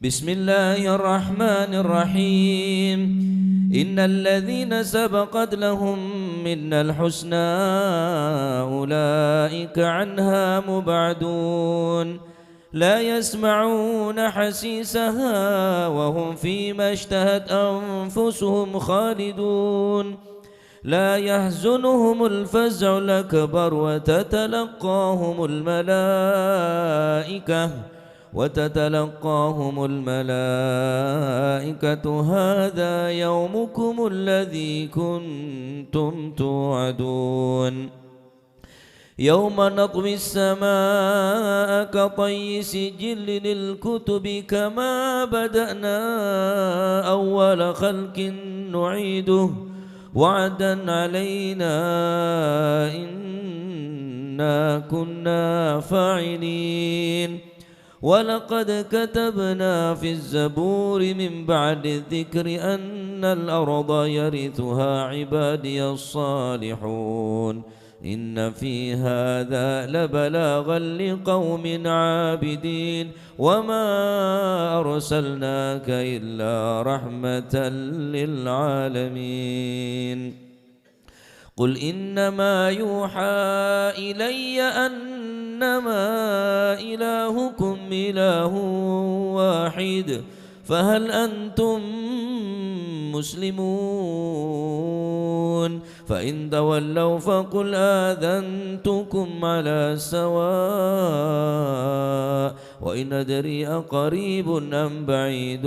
بسم الله الرحمن الرحيم إن الذين سبقت لهم منا الحسنى أولئك عنها مبعدون لا يسمعون حسيسها وهم فيما اشتهت أنفسهم خالدون لا يحزنهم الفزع الأكبر وتتلقاهم الملائكة هذا يومكم الذي كنتم توعدون يوم نطوي السماء كطي سجل للكتب كما بدأنا أول خلق نعيده وعدا علينا إنا كنا فاعلين ولقد كتبنا في الزبور من بعد الذكر أن الأرض يرثها عبادي الصالحون إن في هذا لبلاغا لقوم عابدين وما أرسلناك إلا رحمة للعالمين قل إنما يوحى إلي أنما إلهكم إله واحد فهل أنتم مسلمون فإن تولوا فقل آذنتكم على سواء وإن أدري أقريب أم بعيد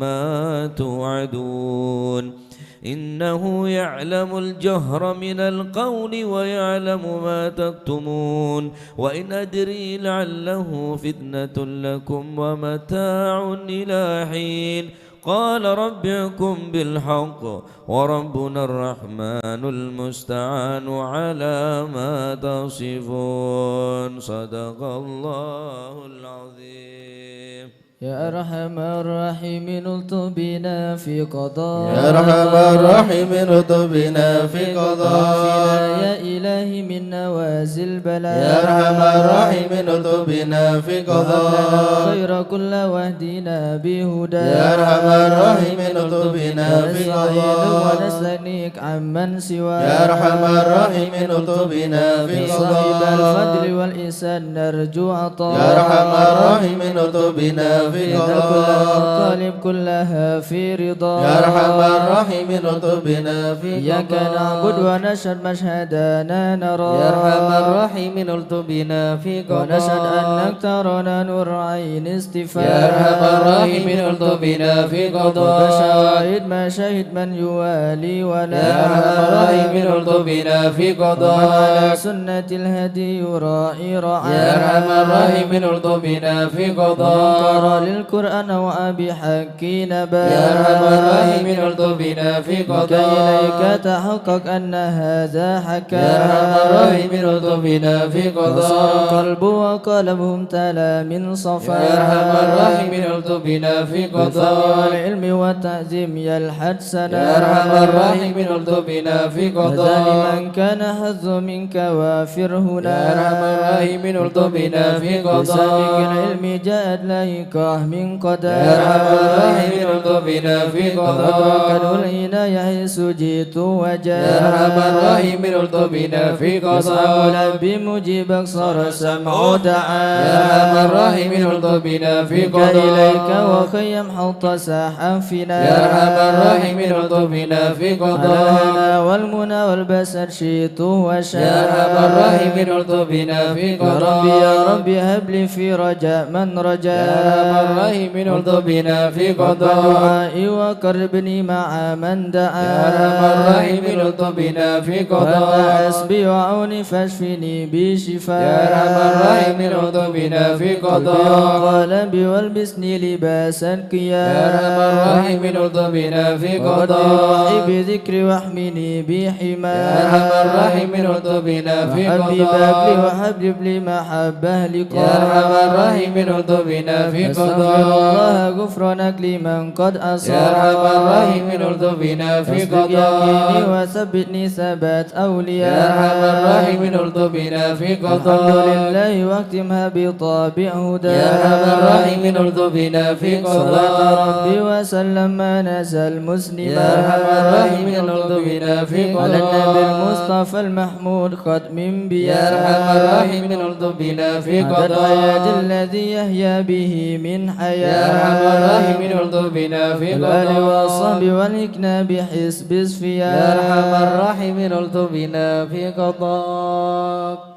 ما توعدون إنه يعلم الجهر من القول ويعلم ما تكتمون وإن أدري لعله فتنة لكم ومتاع إلى حين قال رب احكم بالحق وربنا الرحمن المستعان على ما تصفون صدق الله العظيم يا أرحم الراحمين الطف بنا في قضاء يا أرحم الراحمين الطف بنا في قضاء يا إلهي من نوازل البلاء يا أرحم الراحمين الطف بنا في قضاء خير كل واهدنا بهدى يا أرحم الراحمين الطف بنا في قضاء ونستغنيك عمن سواك يا أرحم الراحمين الطف بنا في صاحب قضاء الفضل والإحسان نرجو عطاء يا أرحم الراحمين الطف بنا في إن كل قضاء المطالب كلها في رضا يا أرحم الراحمين الطف بنا في إياك قضاء نعبد ونشهد مشهدنا نرى يا أرحم الراحمين الطف بنا في قضاء ونشهد أنك ترانا نور عين استفاء يا أرحم الراحمين الطف بنا في قضاء وشواهد ما شهد من يوالي ولا يا أرحم الراحمين الطف بنا في ومن على قضاء سنة الهدي يراعي رعايا يا أرحم الراحمين الطف بنا في ومن قرأ قضاء للقرآن وأبي حكي نبا يا أرحم الراحمين الطف بنا في بك قضاء إليك تحقق أن هذا حكى يا أرحم الراحمين الطف بنا في وصار قضاء قلب وقلبهم تلا من صفا يا أرحم الراحمين الطف بنا في بالفضل قضاء والعلم والتعزيم يلحد سنا يا أرحم الراحمين الطف بنا في وذا قضاء لمن كان حظ منك وافر هنا يا أرحم الراحمين الطف بنا في بسابق قضاء العلم جاءت لائقة من قدر يا أرحم الراحمين الطف بنا في وأدرك قضاء العناية سجيت وجاء يا أرحم الراحمين الطف بنا في يسمع قضاء لبي مجيبك صار سمع دعاء يا أرحم الراحمين الطف بنا في بك إليك قضاء وخيم حوط ساحا فينا يا أرحم الراحمين الطف بنا في على قضاء الهنا والمنى والبسر شيت وشاء يا أرحم الراحمين الطف بنا في يا ربي يا قضاء ربي هب لي في رجاء من رجاء يا أرحم الرحيم الطف بنا في قضاء دعائي وقربني مع من دعا يا أرحم الراحمين الطف بنا في قضاء حسبي وعوني فاشفني بشفاء يا أرحم الراحمين الطف بنا في قضاء قلبي والبسني لباسا كيا يا أرحم الراحمين الطف بنا في قضاء وقدري بذكري واحمني بحما يا أرحم الراحمين الطف بنا في وحبب لي قضاء وحبب لي محبه لقاء يا أرحم الراحمين الطف بنا في أستغفر قضاء الله غفرانك لمن قد أصاب يا أرحم الراحمين الطف بنا في أسبق يميني قضاء وثبتني ثبات أولياء يا أرحم الراحمين الطف بنا في الحمد قضاء لله واختمها بطابع هدى يا أرحم الراحمين الطف بنا في صلاة قضاء ربي وسلم ما نزل مسلما يا أرحم الراحمين الطف بنا في على النبي قضاء المصطفى المحمود ختم بيا يا أرحم الراحمين الطف بنا في عدد قضاء حياة الذي يحيا به من حياة يا أرحم الراحمين الطف بنا في الآل والصحب قضاء والإكنا بحسب صفيا يا أرحم الراحمين الطف بنا في قضاء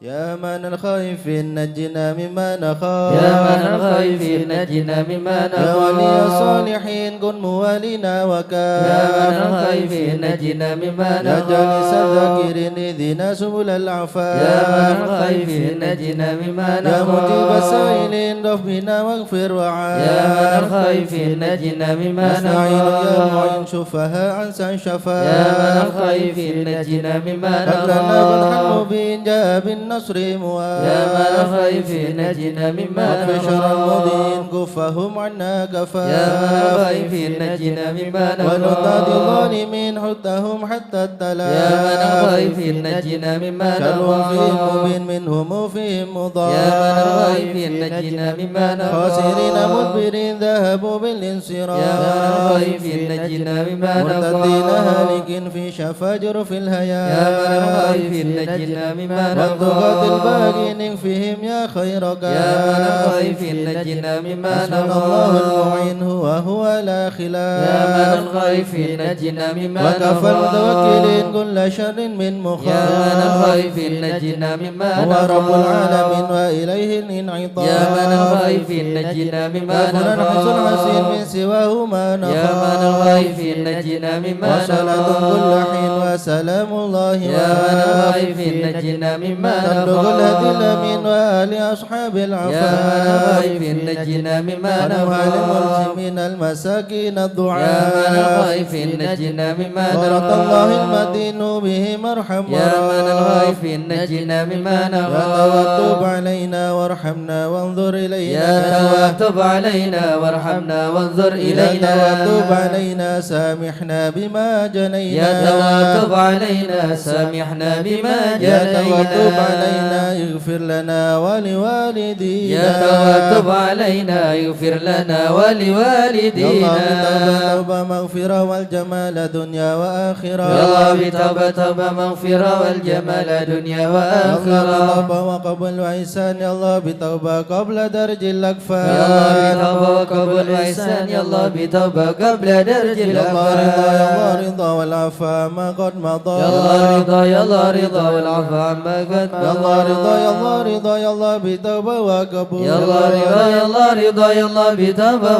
يا من الخائفين نجنا مما نخاف يا من الخائفين نجنا مما يا ولي نخاف الصالحين كن موالينا وكاف يا من الخائفين نجنا مما يا جالس نخاف الذاكرين اهدنا سبل العفاف يا من الخائفين نجنا مما يا مجيب نخاف السائلين رف بنا واغفر وعاف يا من الخائفين نجنا مما نستعين يا نخاف معين شفها عن شفاء يا من الخائفين نجنا مما هب لنا فتحا نخاف مبين جاء بالنصر مواب يا من الخائفين نجنا مما واكف شر المؤذين نخاف كفهم عنا كفاف يا من الخائفين نجنا مما ونضاد نخاف الظالمين حتهم حتى التلاف يا من الخائفين نجنا مما شر فيهم نخاف مبين منهم فيهم مضاف يا من الخائفين نجنا مما نخاف خاسرين مدبرين ذهبوا بالانصراف يا من الخائفين نجنا مما مرتدين نخاف هالك في شفا جرف الهيام يا من الخائفين نجنا مما والضغط نخاف الباغين فيهم يا خير يا من الخائفين نجنا مما حسبنا الله نخاف المعين هو لا خلاف يا من الخائفين نجنا مما وكفى المتوكلين كل شر من مخاف يا من الخائفين نجنا مما هو رب نخاف العالمين وإليه الانعطاف يا من الخائفين نجنا مما غفرا حسن حسين من نخاف سواه ما نخاف يا من الخائفين نجنا مما وصلاة كل حين نخاف وسلام الله يا من الخائفين نجنا مما تبلغ الهدي نخاف الأمين وآل أصحاب يا من العفاف الخائفين نجنا مما ونوها نخاف للملزمين المساكين يا من الضعاف الخائفين نجنا مما ورد الله نخاف المدين بهم ارحم يا من وراف الخائفين نجنا مما يا توتب نخاف علينا وارحمنا وانظر إلينا يا توتب علينا وارحمنا وانظر يا إلينا توتب علينا سامحنا بما جنينا يا توتب علينا سامحنا بما يا توتب جنينا علينا اغفر لنا ولوالدينا يا توتب علينا يغفر لنا يا ولوالدينا الله توبة مغفرة والجمال دنيا وآخرة يا الله بتوبة توبة مغفرة والجمال دنيا يا الله وآخرة بتوبة وقبل وإحسان يا الله بتوبة قبل درج الأكفاء يا الله بتوبة وقبل وإحسان يا الله بتوبة قبل درج يا الله رضا يا الله الأفراح رضا والعفا ما قد مضى يا الله رضا يا الله رضا والعفو عما قد يا الله رضا يا الله رضا يا الله بتوبة وقبول يا الله رضا يا الله رضا يا الله بتوبة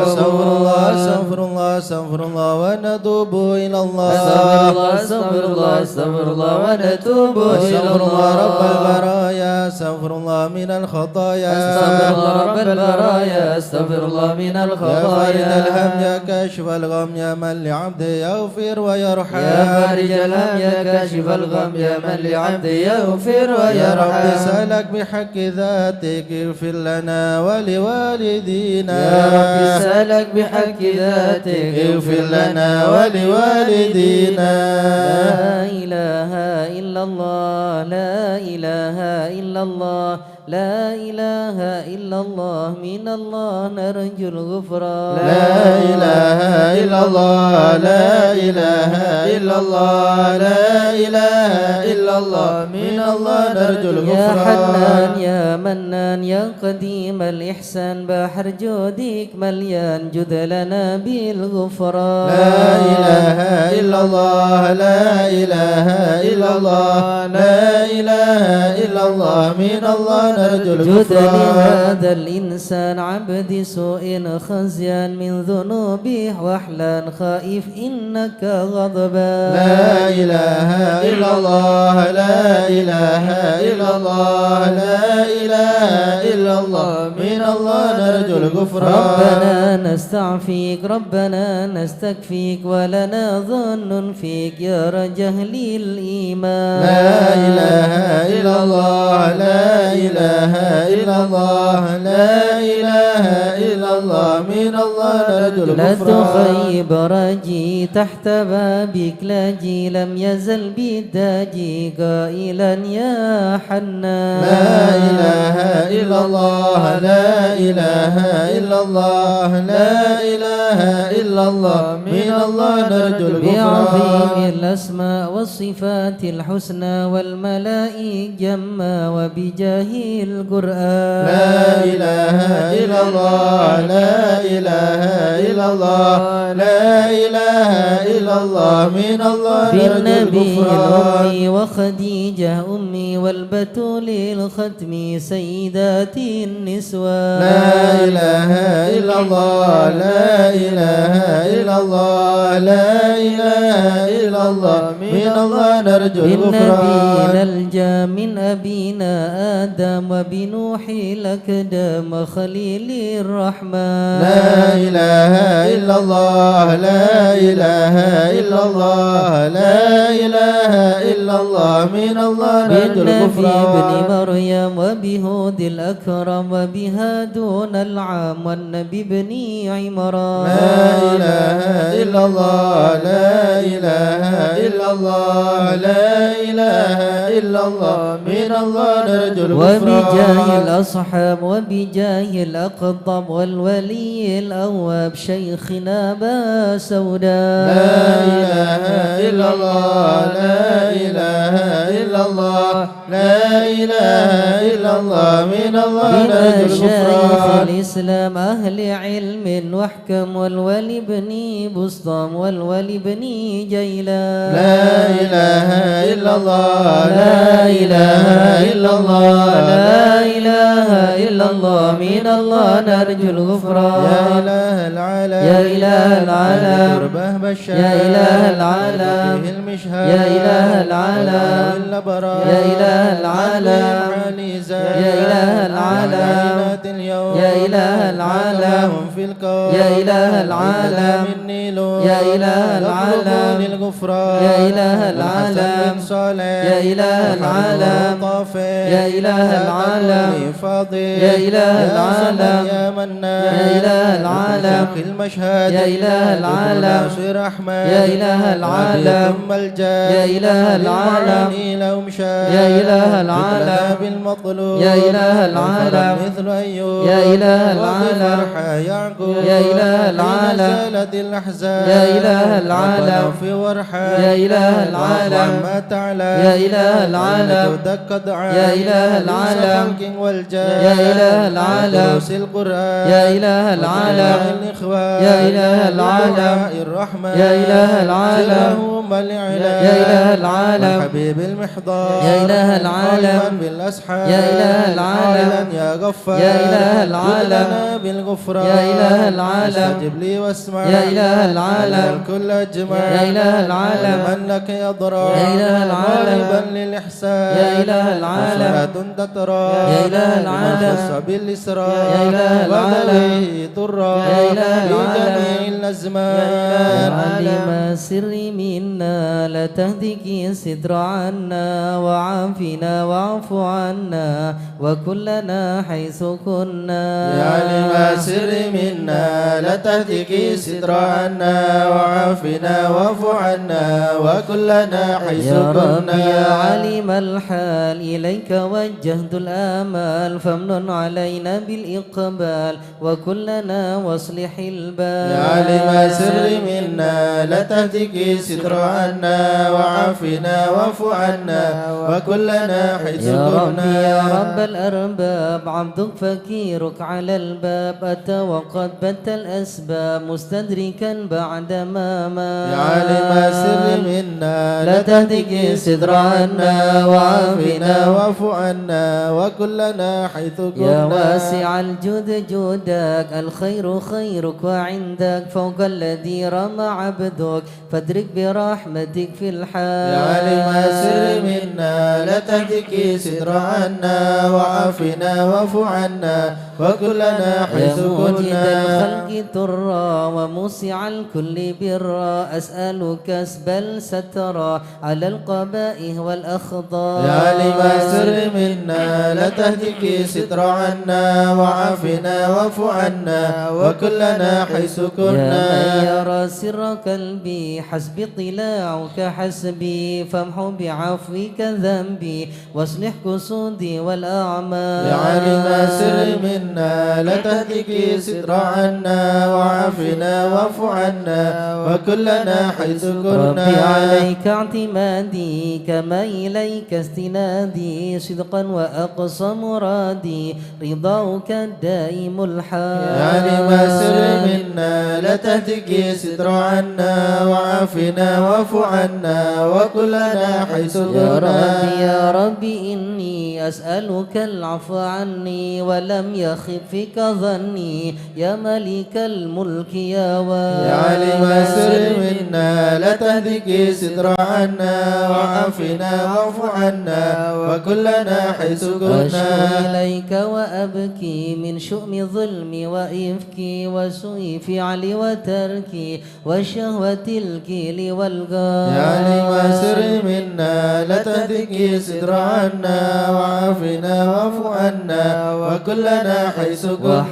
أستغفر الله وقبول أستغفر الله أستغفر الله ونتوب إلى الله أستغفر الله أستغفر الله أستغفر الله ونتوب إلى أستغفر الله رب الله البرايا أستغفر الله من الخطايا أستغفر الله رب البرايا أستغفر الله من يا فارج الهم الخطايا يا كاشف الغم يا من لعبده يغفر ويرحم يا فارج الهم يا كاشف الغم يا من لعبده يغفر يا رب ويرحم سألك بحق ذاتك اغفر لنا ولوالدينا يا رب سألك بحق ذاتك اغفر لنا ولوالدينا لا إله إلا الله لا إله إلا الله لا إله إلا الله من الله نرجو الغفران لا إله إلا الله لا إله إلا الله لا إله إلا الله من الله نرجو يا حنان الغفران يا منان يا قديم الإحسان بحر جودك مليان جد لنا بالغفران لا إله إلا الله لا إله إلا الله لا إله إلا الله من الله نرجو جد الغفران. لهذا الإنسان عبد سوء خزيان من ذنوبه وحلا خائف إنك غضبان. لا إله إلا الله لا إله إلا الله لا إله إلا الله من الله نرجو الغفران. ربنا نستعفيك ربنا نستكفيك ولنا ظن فيك يا رجهل الإيمان. لا إله إلا الله لا إله إلا الله لا إله إلا الله من الله نرجو لا الغفران. تخيب رجي تحت بابك لاجي لم يزل بالداجي قائلا يا حنان. لا إله إلا الله لا إله إلا الله لا إله إلا الله من الله نرجو بعظيم الغفران. الأسماء والصفات الحسنى والملائك جما وبجاه القرآن. لا إله إلا الله لا إله إلا الله لا إله إلا الله من الله نرجو بالنبي الغفران. الأمي وخديجة أمي والبتول الختم سيدات النسوان. لا إله إلا الله لا إله إلا الله لا إله إلا الله من الله نرجو بالنبي الغفران. نلجا من أبينا آدم وبنوح الأكدم خليل الرحمن. لا إله إلا الله لا إله إلا الله لا إله إلا الله من الله نرجو بالنبي ابن الغفران. مريم وبهود الأكرم وبها دون العام والنبي ابن عمران. لا إله إلا الله لا إله إلا الله لا إله إلا الله من الله نرجو وبجاه الغفران. الأصحاب وبجاه الأقطب والولي الأواب شيخنا أبا سوداء. لا إله إلا الله لا إله إلا الله لا إله إلا الله من الله بنا نرجو شيخ الغفران. الإسلام أهل علم واحكم والولي بن بسطام والولي بن جيلان. لا إله إلا الله لا إله إلا الله لا إله إلا الله من الله نرجو يا الغفران. إله العالم يا إله العالم قربه بشار يا إله العالم فيه المشهد يا إله العالم الأبرار يا إله العالم يا إله العالم اليوم يا إله العالم في الكون يا إله العالم النيل يا إله العالم للغفران يا إله العالم يا إله العالم يا إله العالم يا إله العالم يا منان يا إله العالم المشهد يا إله العالم يا إله العالم يا إله العالم يا إله العالم بالمطلوب يا إله العالم مثل أيوب يا إله العالم يعقوب يا إله العالم نزلت الأحزاب يا إله العالم في ورحة يا إله العالم ما تعلى يا إله العالم دك دعاء يا إله العالم والجاه يا إله العالم دروس القرآن يا إله العالم الإخوان يا إله العالم الرحمن يا إله العالم يا إله العالم حبيب المحضار يا إله العالم قائما بالأسحار يا إله العالم قائلا يا غفار يا إله العالم لنا بالغفران يا إله العالم استجب لي واسمع يا إله العالم الكل أجمع يا إله العالم أنك يضرع يا إله العالم غالبا للإحسان يا إله العالم صلاة تترى يا إله العالم خص بالإسراء يا إله العالم ضرا يا إله في العالم جميع الأزمان علم السر منا لا تهدك ستر عنا وعافنا واعف عنا وكلنا حيث كنا يا علم السر منا لا تهدك ستر عنا وعافنا واعف عنا وكلنا حيث يا رب كنا يا عليم الحال إليك وجهت الآمال فامنن علينا بالإقبال وكلنا واصلح البال يا عالم السر منا لا تهتك ستر عنا وعافنا واعف عنا وكلنا حيث يا ربي كنا. يا رب الأرباب عبدك فكيرك على الباب أتى وقد بت الأسباب مستدركا بعدما مات. يا عالم السر منا لا تهتك ستر عنا وعافنا واعف عنا وكلنا حيث كنا. يا واسع الجود جودك الخير خيرك وعندك فوق الذي رمى عبدك فادرك برحمتك في الحال. يا عالم السر منا لا تهتك ستر عنا وعافنا واعف عنا وكلنا حيث يا موجد كنا. الخلق ترى وموسع الكل برا أسألك كسب السترى على القبائح والأخضار. يا عالم السر منا لا تهتك ستر عنا وعافنا واعف عنا وكلنا حيث يا كنا. من يرى سر قلبي حسبي اطلاعك حسبي فامحو بعفوك ذنبي واصلح قصودي والأعمال. يا عالم السر منا لا تهتك ستر عنا وعافنا واعف عنا وكلنا حيث كنا. ربي عليك اعتمادي كما إليك استنادي صدقا وأقصى مرادي رضاك الدائم الحال. يا عالم السر منا لا تهتك ستر عنا وعافنا واعف عنا وكلنا حيث يا ربي كنا. يا ربي إني أسألك العفو عني ولم يخف فيك ظني يا ملك الملك يا وارث. يا عالم السر منا لا تهتك ستر عنا وعافنا واعف عنا وكلنا حيث أشكو كنا. إليك وأبكي من شؤم ظلمي وإفكي وسوء فعلي وتركي وشهوة الكيل والغار. يا عالم السر منا لا تهتك ستر عنا وعافنا واعف عنا وكلنا حيث وحوم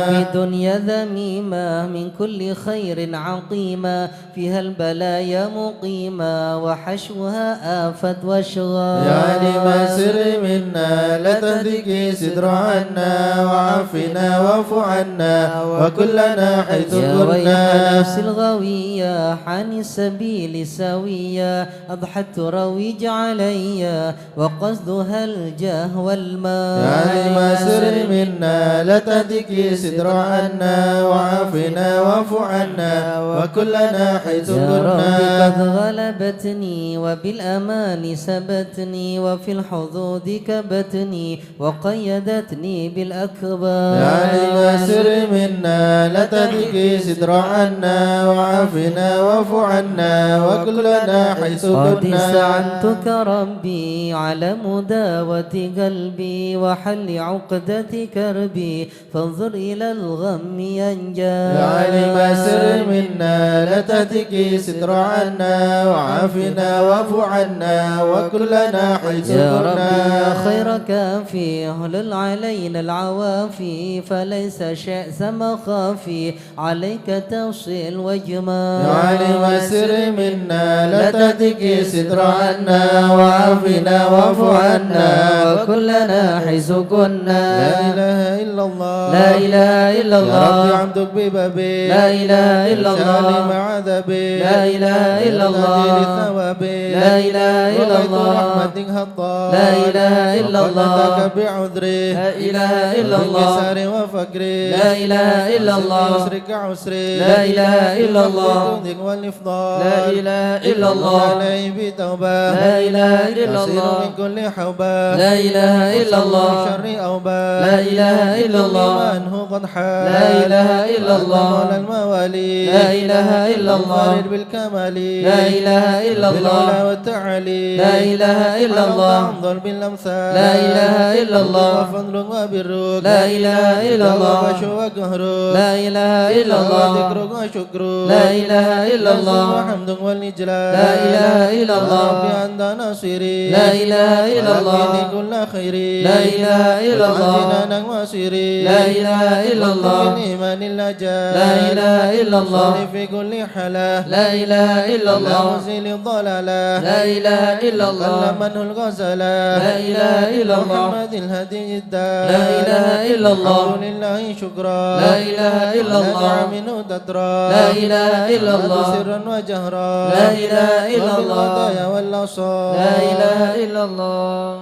كنا. دنيا ذميمة من كل خير عقيمة فيها البلايا مقيمة وحشوها آفت وشغال. يا عالم السر منا لا تهتك ستر عنا وعافنا واعف عنا وكلنا حيث يا ويح كنا. نفس الغوية عن السبيل سوية أضحت ترويج علي وقصدها الجاه والمال. يا عالم السر منا لا تهتك ستر عنا وعافنا واعف عنا وكلنا حيث يا ربي قد كنا. غلبتني وبالأمان سبتني وفي الحظوظ كبتني وقيدتني بالأكبار. يا عالم السر منا لا تهتك ستر عنا وعافنا واعف عنا وكلنا حيث قد كنا. استعنتك ربي على مداوة قلبي وحل عقدة كربي فانظر إلى الغم ينجا. يا عالم السر منا لا تهتك ستر عنا وعافنا واعف عنا وكلنا حيث يا ربي يا كنا. خير كافي اهلل علينا العوافي فليس شأس مخافي عليك توصيل وجمال. يا عالم السر منا لا تهتك ستر عنا وعافنا واعف عنا وكلنا حيث كنا. لا إله إلا الله. لا إله إلا يا ربي الله. عبدك ببابي لا إله إلا الله. سالم عذابي لا إله إلا الله. ثوابي لا إله إلا الله. رحمتك هطا. لا إله إلا الله. وقدتك بعذري لا إله إلا الله. بانكساري وفقري لا إله إلا الله. يسرك عسري لا إله إلا الله. بجودك والإفضال لا إله إلا الله. علي بتوبة لا إله إلا أصير الله. من كل حوبة لا إله إلا الله. من شر أوبة لا إله إلا الله. من هو قد حال لا إله إلا الله. مولى الموالي لا إله إلا الله. الفرد بالكمال لا إله إلا الله. بالعلا والتعالي لا إله إلا الله. انظر بالأمثال لا إله إلا الله. وفضل وبرك لا إله إلا الله. وقهرك لا إله إلا الله. وذكرك وشكرك لا إله إلا الله. وحمد والإجلال لا إله إلا الله. ربي أنت ناصري لا إله إلا الله. ولكني كل خيري لا إله إلا الله. وأنت نواصري لا إله إلا الله من إيمان الأجال لا إله إلا الله في كل حالة لا إله إلا الله مزيل الضلالة لا إله إلا الله كلمنه الغزالة لا إله إلا الله محمد الهدي الدار لا إله إلا الله الحمد لله شكرا لا إله إلا الله منه تترى لا إله إلا الله سرا وجهرا لا إله إلا الله وبالغدايا والأصال لا إله إلا الله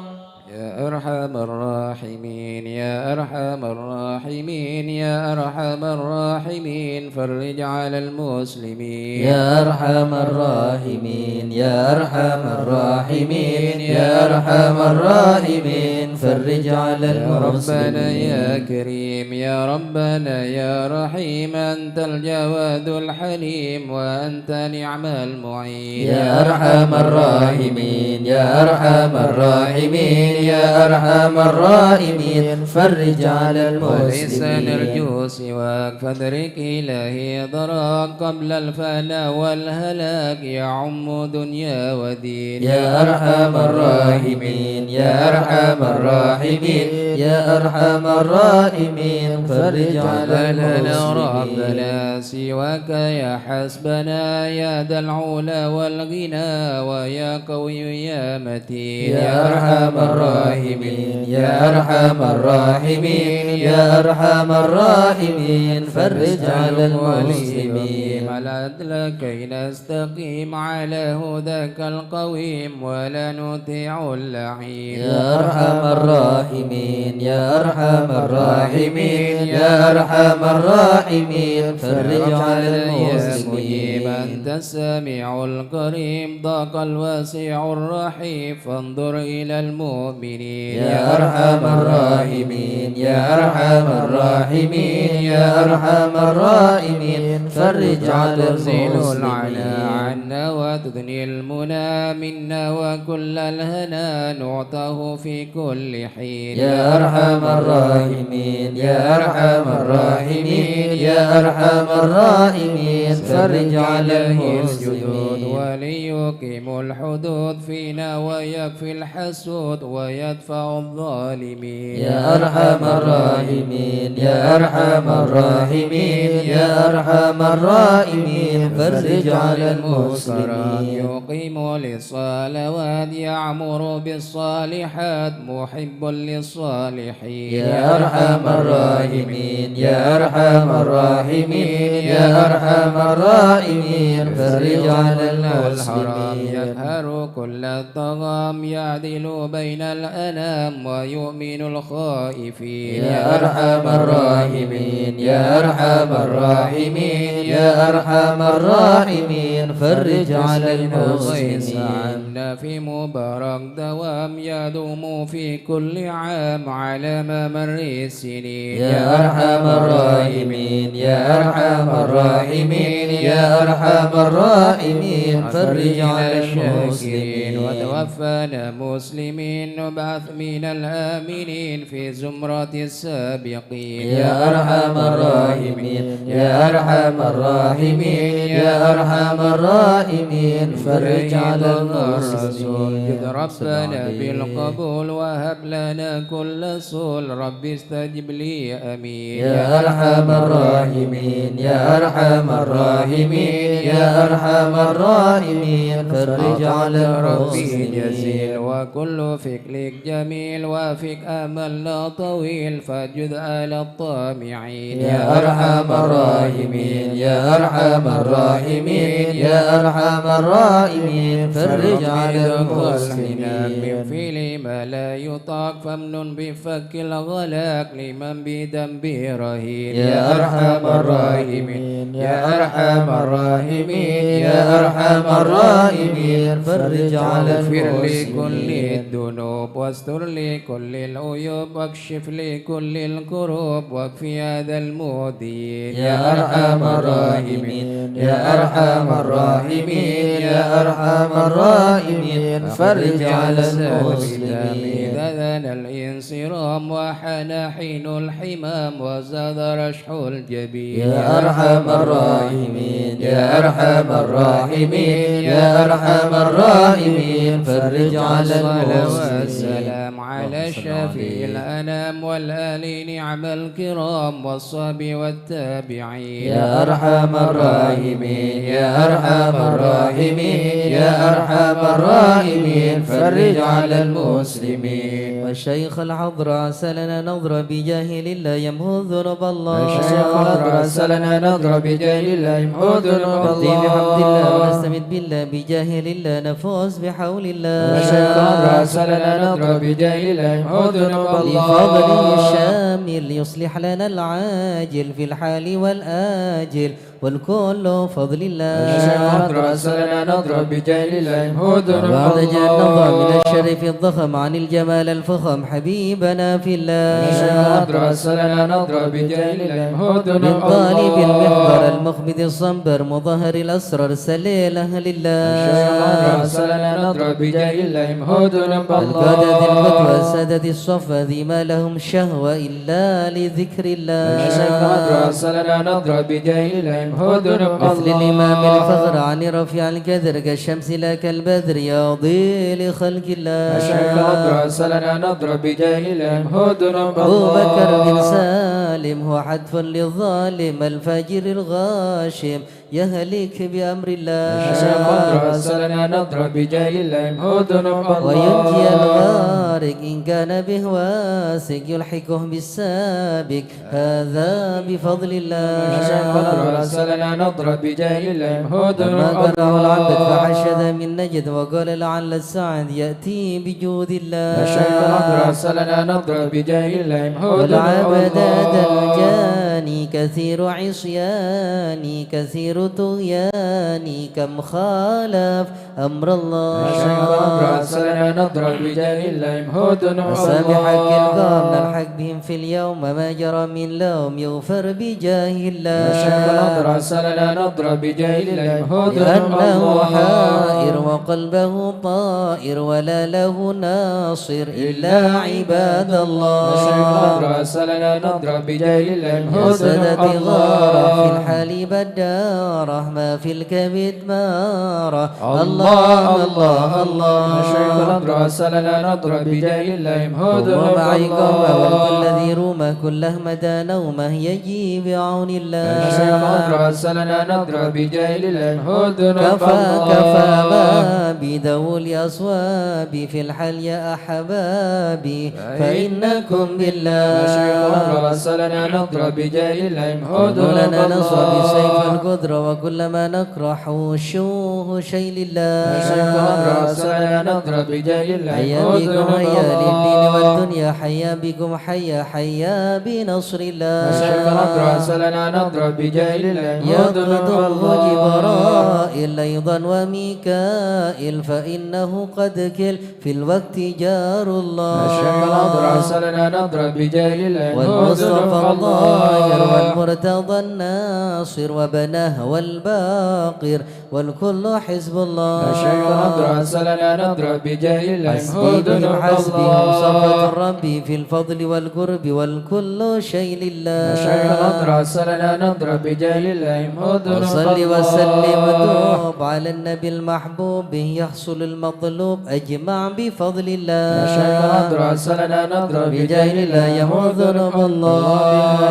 يا أرحم الراحمين يا أرحم الراحمين يا أرحم الراحمين فرج على المسلمين يا أرحم الراحمين يا أرحم الراحمين يا أرحم الراحمين فرج على يا ربنا المسلمين يا كريم يا ربنا يا رحيم أنت الجواد الحليم وأنت نعم المعين يا أرحم الراحمين يا أرحم الراحمين يا أرحم الراحمين فرج على وليس المسلمين نرجو سواك فادرك إلهي ضراك قبل الفناء والهلاك يعم دنيا ودين يا أرحم الراحمين يا أرحم الراحمين يا أرحم الراحمين فرج على لنا المسلمين ربنا سواك يا حسبنا يا ذا العلا والغنى ويا قوي يا متين يا أرحم الراحمين يا أرحم الراحمين يا أرحم الراحمين فرج على المسلمين العدل كي نستقيم على هداك القويم ولا نطيع اللعين يا أرحم الراحمين يا أرحم الراحمين يا أرحم الراحمين فرج على المسلمين أنت السميع الكريم ضاق الواسع الرحيم فانظر إلى المؤمنين يا أرحم الراحمين يا أرحم الراحمين يا أرحم الراحمين فرج على تنزل العنا المسلمين عنا وتدني المنى منا وكل الهنا نعطه في كل حين يا أرحم الراحمين يا أرحم الراحمين يا أرحم الراحمين فرج على المسلمين وليقيم الحدود فينا ويكفي الحسود ويدفع الظالمين يا أرحم الراحمين يا أرحم الراحمين يا أرحم الراحمين فرج على المسلمين يقيم للصلوات يعمر بالصالحات محب للصالحين يا أرحم الراحمين يا أرحم الراحمين يا أرحم الراحمين فرج على الحرام المسلمين يقهر كل الطغام يعدل بين الأنام ويؤمن الخائفين يا أرحم الراحمين يا أرحم الراحمين يا أرحم الراحمين فرج على المسلمين عنا في مبارك دوام يدوم في كل عام على ممر السنين يا أرحم الراحمين يا أرحم الراحمين يا أرحم الراحمين فرج على المسلمين وتوفانا مسلمين وابعث من الآمنين في زمرة السابقين يا أرحم الراحمين يا أرحم الراحمين يا أرحم الراحمين فرج على المسلمين جد ربنا بالقبول وهب لنا كل صول رب استجب لي أمين يا أرحم الراحمين يا أرحم الراحمين يا أرحم الراحمين فرج على ربي المسلمين جزيل وكل فكرك جميل وفيك أملنا طويل فجد على الطامعين يا أرحم الراحمين يا أرحم الراحمين يا أرحم الراحمين فرج على المسلمين من فعل ما لا يطاق فمن بفك الغلاك لمن بذنبه رهين يا أرحم الراحمين يا أرحم الراحمين يا أرحم الراحمين فرج على اغفر لكل المسلمين الذنوب واستر لكل العيوب واكشف لكل الكروب واكفي هذا المؤذين يا أرحم الراحمين يا أرحم الراحمين يا أرحم الراحمين فرج على المسلمين إذا ذن الانصرام وحان حين الحمام وزاد رشح الجبين يا أرحم الراحمين يا أرحم الراحمين يا أرحم الراحمين الراحمين فرج على المسلمين. والسلام على شفيع الأنام والآل نعم الكرام والصحب والتابعين. يا أرحم الراحمين يا أرحم الراحمين يا أرحم الراحمين فرج على المسلمين. والشيخ الحضر عسلنا نظر بجاه لله يمحو ذنوب الله. الشيخ الحضر عسلنا نظر بجاه الله يمحو ذنوب نرضي الله. بحمد الله ونستمد بالله بجاه لله نفوز بحول الله. الشيخ الحضر عسلنا نظر بجاه الله يمحو ذنوب الله. لفضله الشامل يصلح لنا العاجل في الحال والآجل والكل فضل الله. الشيخ الحضر عسلنا نظر بجاه الله يمحو ذنوب وبعد الله. جنة من الشرف الضخم عن الجمال الفخم حبيبنا في الله. الشيخ الحضر عسلنا نظر بجاه الله يمحو ذنوب من طالب الله. المحضر المخبد الصنبر مظهر الأسرار سليل أهل الله. الشيخ الحضر عسلنا نظر بجاه الله يمحو ذنوب الله. القادة القدوة السادة الصفا ذي ما لهم شهوة إلا لذكر الله. الشيخ الحضر عسلنا نظر بجاه الله يمحو ذنوب الله. مثل الإمام الفخر عن رفيع القدر كالشمس لا كالبدر يا ضيل خلق الله. الشيخ الحضر عسلنا نظر بجاه الله يمحو ذنوب أبو بكر الله. بن سالم هو حتف للظالم الفاجر الغاشم يهلك بأمر الله. الشيخ الحضر عسلنا نظر بجاه الله يمحو ذنوب الله. وينجي الغارق إن كان به واسق يلحقه بالسابق هذا بفضل الله. الشيخ الحضر عسلنا نظر بجاه الله يمحو لما ذنوب قرأه العبد الله. فحشد من نجد وقال لعل السعد يأتي بجود الله. الشيخ الحضر عسلنا نظر بجاه الله يمحو ذنوب والعبد الله. الجاني كثير عصياني كثير طغياني كم خالف أمر الله. الشيخ الحضر عسلنا نظر بجاه الله يمحو ذنوب السابح الكرام الله. نلحق بهم في اليوم ما جرى من لوم يغفر بجاه الله. الشيخ الحضر عسلنا نظر بجاه الله يمحو ذنوب لأنه الله. حائر وقلبه طائر ولا له ناصر إلا عباد الله. الشيخ الحضر عسلنا نظر بجاه الله يمحو يا ذنوب سادتي غارة في الله. الحال بدارة ما في الكبد مارة الله الله الله. الشيخ الحضر عسلنا نظر بجاه الله يمحو قوم ذنوب معي قوم والكل الله. ذي رومه كله مدى نومه يجي بعون الله. الشيخ الحضر عسلنا نظر بجاه الله يمحو ذنوب كفى كفى الله. بابي ذو الأصواب في الحل يا أحبابي فإنكم بالله. الشيخ الحضر عسلنا نظر بجاه الله يمحو ذنوب لنا نصر بسيف الله. القدرة وكل ما نكره وشوه شيء لله. الشيخ الحضر عسلنا نظر بجاه الله حيا يمحو بكم ذنوب حيا للدين الله. والدنيا حيا بكم حيا حيا بنصر الله. الشيخ الحضر عسلنا نظر بجاه الله يمحو ذنوب يقدمه الله. جبرائيل أيضا وميكائيل فإنه قد كل في الوقت جار الله. الشيخ الحضر عسلنا نظر بجاه الله يمحو والمصطفى ذنوب الطاهر الله. والمرتضى الناصر وبناه والباقر والكل حزب الله. الشيخ الحضر عسلنا نظر بجاه الله يمحو حسبي بهم ذنوب حسبهم صفة الله. الرب في الفضل والقرب والكل شيء لله. الشيخ الحضر عسلنا نظر بجاه الله يمحو ذنوب وصل وسلم الله. وتوب على النبي المحبوب به يحصل المطلوب أجمع بفضل الله. الشيخ الحضر عسلنا نظر بجاه الله يمحو ذنوب الله.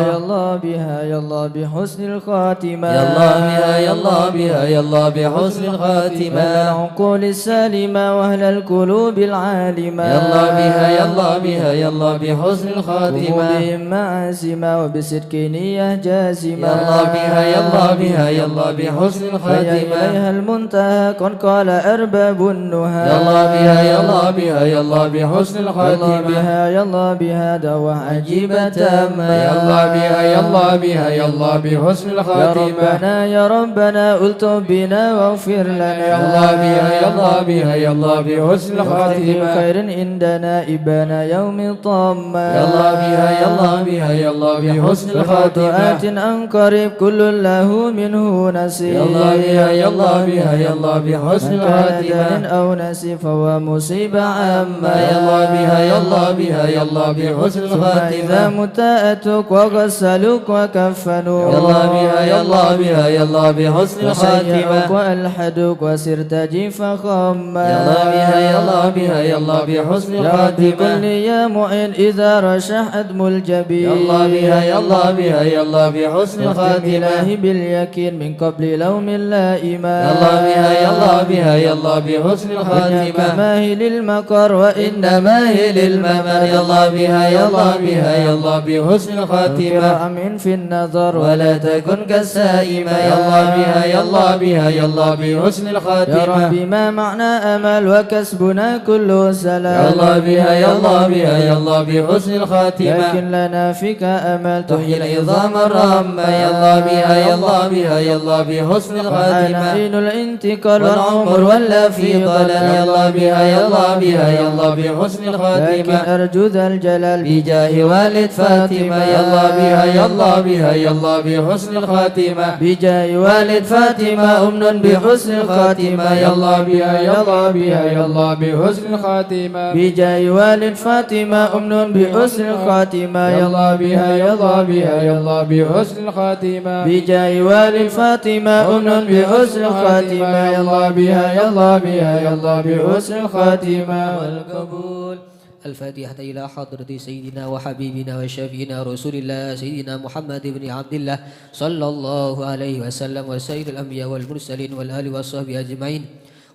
يا الله بها يا الله بحسن الخاتمة. يا الله بها يا الله بها يا الله بحسن الخاتمة. أهل العقول السالمة وأهل القلوب العالمة. يا الله بها يا الله بها يا الله بحسن الخاتمة. وبهم معازمة وبصدق نية جازمة. يا الله بها يا الله بها يا الله بحسن الخاتمة. إليها المنتهى كن قال أرباب النهى. يا الله بها يا الله بها يا الله بحسن يا الله الخاتمة. بها يا الله بها دواء عجيبة تامة. يا الله بها يا الله بها يا الله بحسن يا الخاتمة. ربنا يا ربنا ألطف بنا واغفر لنا. يا الله بها يا الله بها يا الله بحسن الخاتمة. خير عندنا إبانا يوم طامة. يا الله بها يا الله بها يا الله بحسن خطوات الخاتمة. أن قريب كل له منه نصيب. يا الله بها يا الله بها يا الله بحسن من كان دين الخاتمة. أو نسي فهو مصيبة عامة. يا الله بها يا الله بها يا الله بحسن ثم إذا الخاتمة. متأتك وغسلوك وكفنوك. يا الله بها يا الله بها يا الله بحسن وشيعوك الخاتمة. وألحدوك تذوق وسرت جيفا خما يا الله بها يا الله بها يا الله بحسن يا ربي الخاتمة كل يا معين إذا رشح أدم الجبين يا الله بها يا الله بها يا الله بحسن واختم الخاتمة إلهي باليقين من قبل لوم اللائمة يا الله بها يا الله بها يا الله بحسن إنك الخاتمة ماهل المكر إنما هي للممر يا الله بها يا الله بها يا الله بحسن الخاتمة كرام في النظر ولا تكن كالسائمة يا الله بها يا الله بها يا الله بحسن يا الخاتمة ربي ما معنى أمل وكسبنا كله سلام يا الله بها يا الله بها يا الله بحسن الخاتمة لكن لنا فيك أمل تحيي العظام الرامة يا الله بها يا الله بها يا الله بحسن الخاتمة حين الانتقال والعمر ولا في ضلال يا الله بها يا الله بها يا الله بحسن لكن الخاتمة أرجو ذا الجلال بجاه والد فاطمة يا الله بها يا الله بها يا الله بحسن الخاتمة بجاه والد فاطمة أمن بحسن الخاتمة يا الله بها يا الله بها يا الله بحسن الخاتمة بجاه والد فاطمة أمن بحسن الخاتمة يا الله بها يا الله بها يا الله بحسن الخاتمة بجاه والد فاطمة أمن بحسن الخاتمة يا الله بها يا الله بها يا الله بحسن الخاتمة والقبول. الفاتحة إلى حضرة سيدنا وحبيبنا وشفينا رسول الله سيدنا محمد بن عبد الله صلى الله عليه وسلم وسائر الأنبياء والمرسلين والآل والصحب أجمعين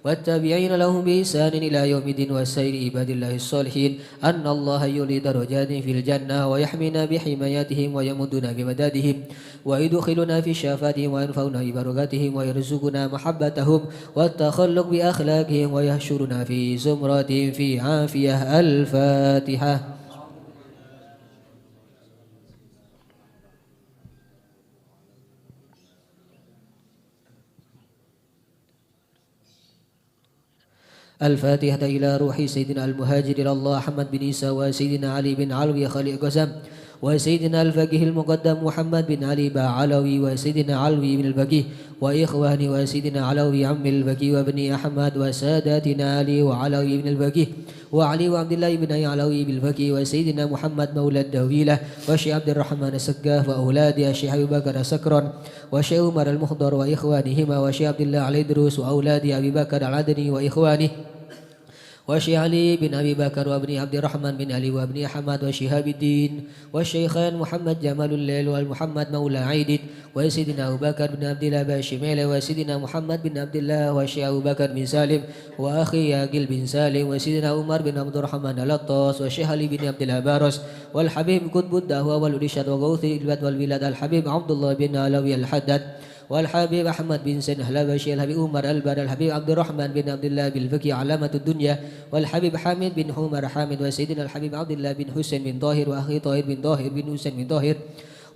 والتابعين لهم بإحسان إلى يوم الدين وسائر عباد الله الصالحين أن الله يولي درجات في الجنة ويحمينا بحمايتهم ويمدنا بمدادهم ويدخلنا في شفاعتهم وينفعنا ببركاتهم ويرزقنا محبتهم والتخلق بأخلاقهم ويحشرنا في زمرتهم في عافية. الفاتحة. الفاتحة إلى روح سيدنا المهاجر إلى الله أحمد بن عيسى وسيدنا علي بن علوي خليل قسم وسيدنا الفقيه المقدم محمد بن علي بعلوي وسيدنا علوي بن الفقيه وإخواني وسيدنا علوي عم الفقيه وابن أحمد وساداتنا علي وعلوي بن الفقيه وعلي وعبد الله بن علوي بن الفقيه وسيدنا محمد مولى الدويلة وشيخ عبد الرحمن السقاف وأولادي الشيخ أبي بكر سكران وشيخ عمر المخضر وإخوانهما وشيخ عبد الله علي دروس وأولادي أبي بكر العدني وإخوانه وشيخ علي بن أبي بكر وابن عبد الرحمن بن علي وابن أحمد وشهاب الدين والشيخان محمد جمال الليل والمحمد مولى عيد وسيدنا أبو بكر بن عبد الله باشميل وسيدنا محمد بن عبد الله وشيخ أبو بكر بن سالم وأخي ياقل بن سالم وسيدنا عمر بن عبد الرحمن الأطاس وشيخ علي بن عبد الله بارس والحبيب قطب الدهوة والرشاد وغوث البلاد والبلاد الحبيب عبد الله بن علوي الحداد والحبيب أحمد بن سن الحبشي الحبيب عمر البر الحبيب عبد الرحمن بن عبد الله بالفقي علامة الدنيا والحبيب حامد بن عمر حامد وسيدنا الحبيب عبد الله بن حسين بن طاهر وأخي طاهر بن طاهر بن حسين بن طاهر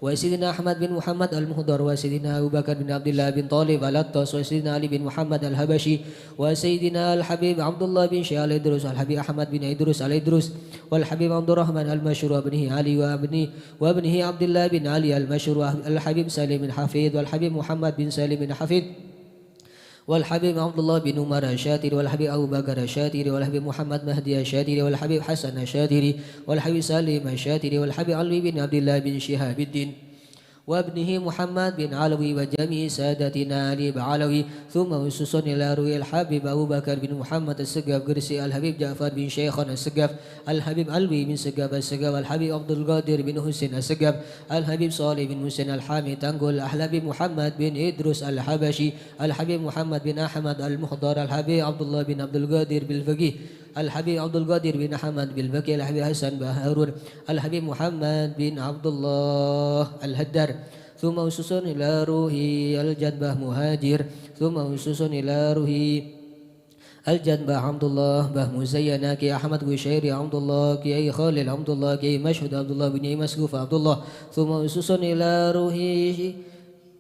وسيدنا أحمد بن محمد المهدر وسيدنا أبو بكر بن عبد الله بن طالب الأطاس وسيدنا علي بن محمد الحبشي وسيدنا الحبيب عبد الله بن شيخ الإدروس والحبيب أحمد بن إدروس الإدروس والحبيب عبد الرحمن المشهور وابنه علي وابنه عبد الله بن علي المشهور الحبيب سالم بن حفيظ والحبيب محمد بن سالم بن حفيظ والحبيب عبد الله بن عمر الشاتري والحبيب أبو بكر الشاتري والحبيب محمد مهدي الشاتري والحبيب حسن الشاتري والحبيب سالم الشاتري والحبيب علي بن عبد الله بن شهاب الدين وابنه محمد بن علوي وجميع سادتنا علي بعلوي ثم وسوس إلى روي الحبيب أبو بكر بن محمد السقاف قرسي الحبيب جعفر بن شيخنا السقاف الحبيب علوي بن سقاف السقاف الحبيب عبد القادر بن حسين السقاف الحبيب صالح بن حسين الحامي تنقل الحبيب محمد بن إدروس الحبشي الحبيب محمد بن أحمد المخضر الحبيب عبد الله بن عبد القادر بالفقيه الحبيب عبد القادر بن أحمد بالبكي الحبيب حسن بن هارون الحبيب محمد بن عبد الله الهدر ثم وسوس إلى روحي الجدبة مهاجر ثم وسوس إلى روحي الجدبة عبد الله به مزينة كي أحمد بشيري عبد الله كي خالد عبد الله كي مشهد عبد الله بن مسقوف عبد الله ثم وسوس إلى روحي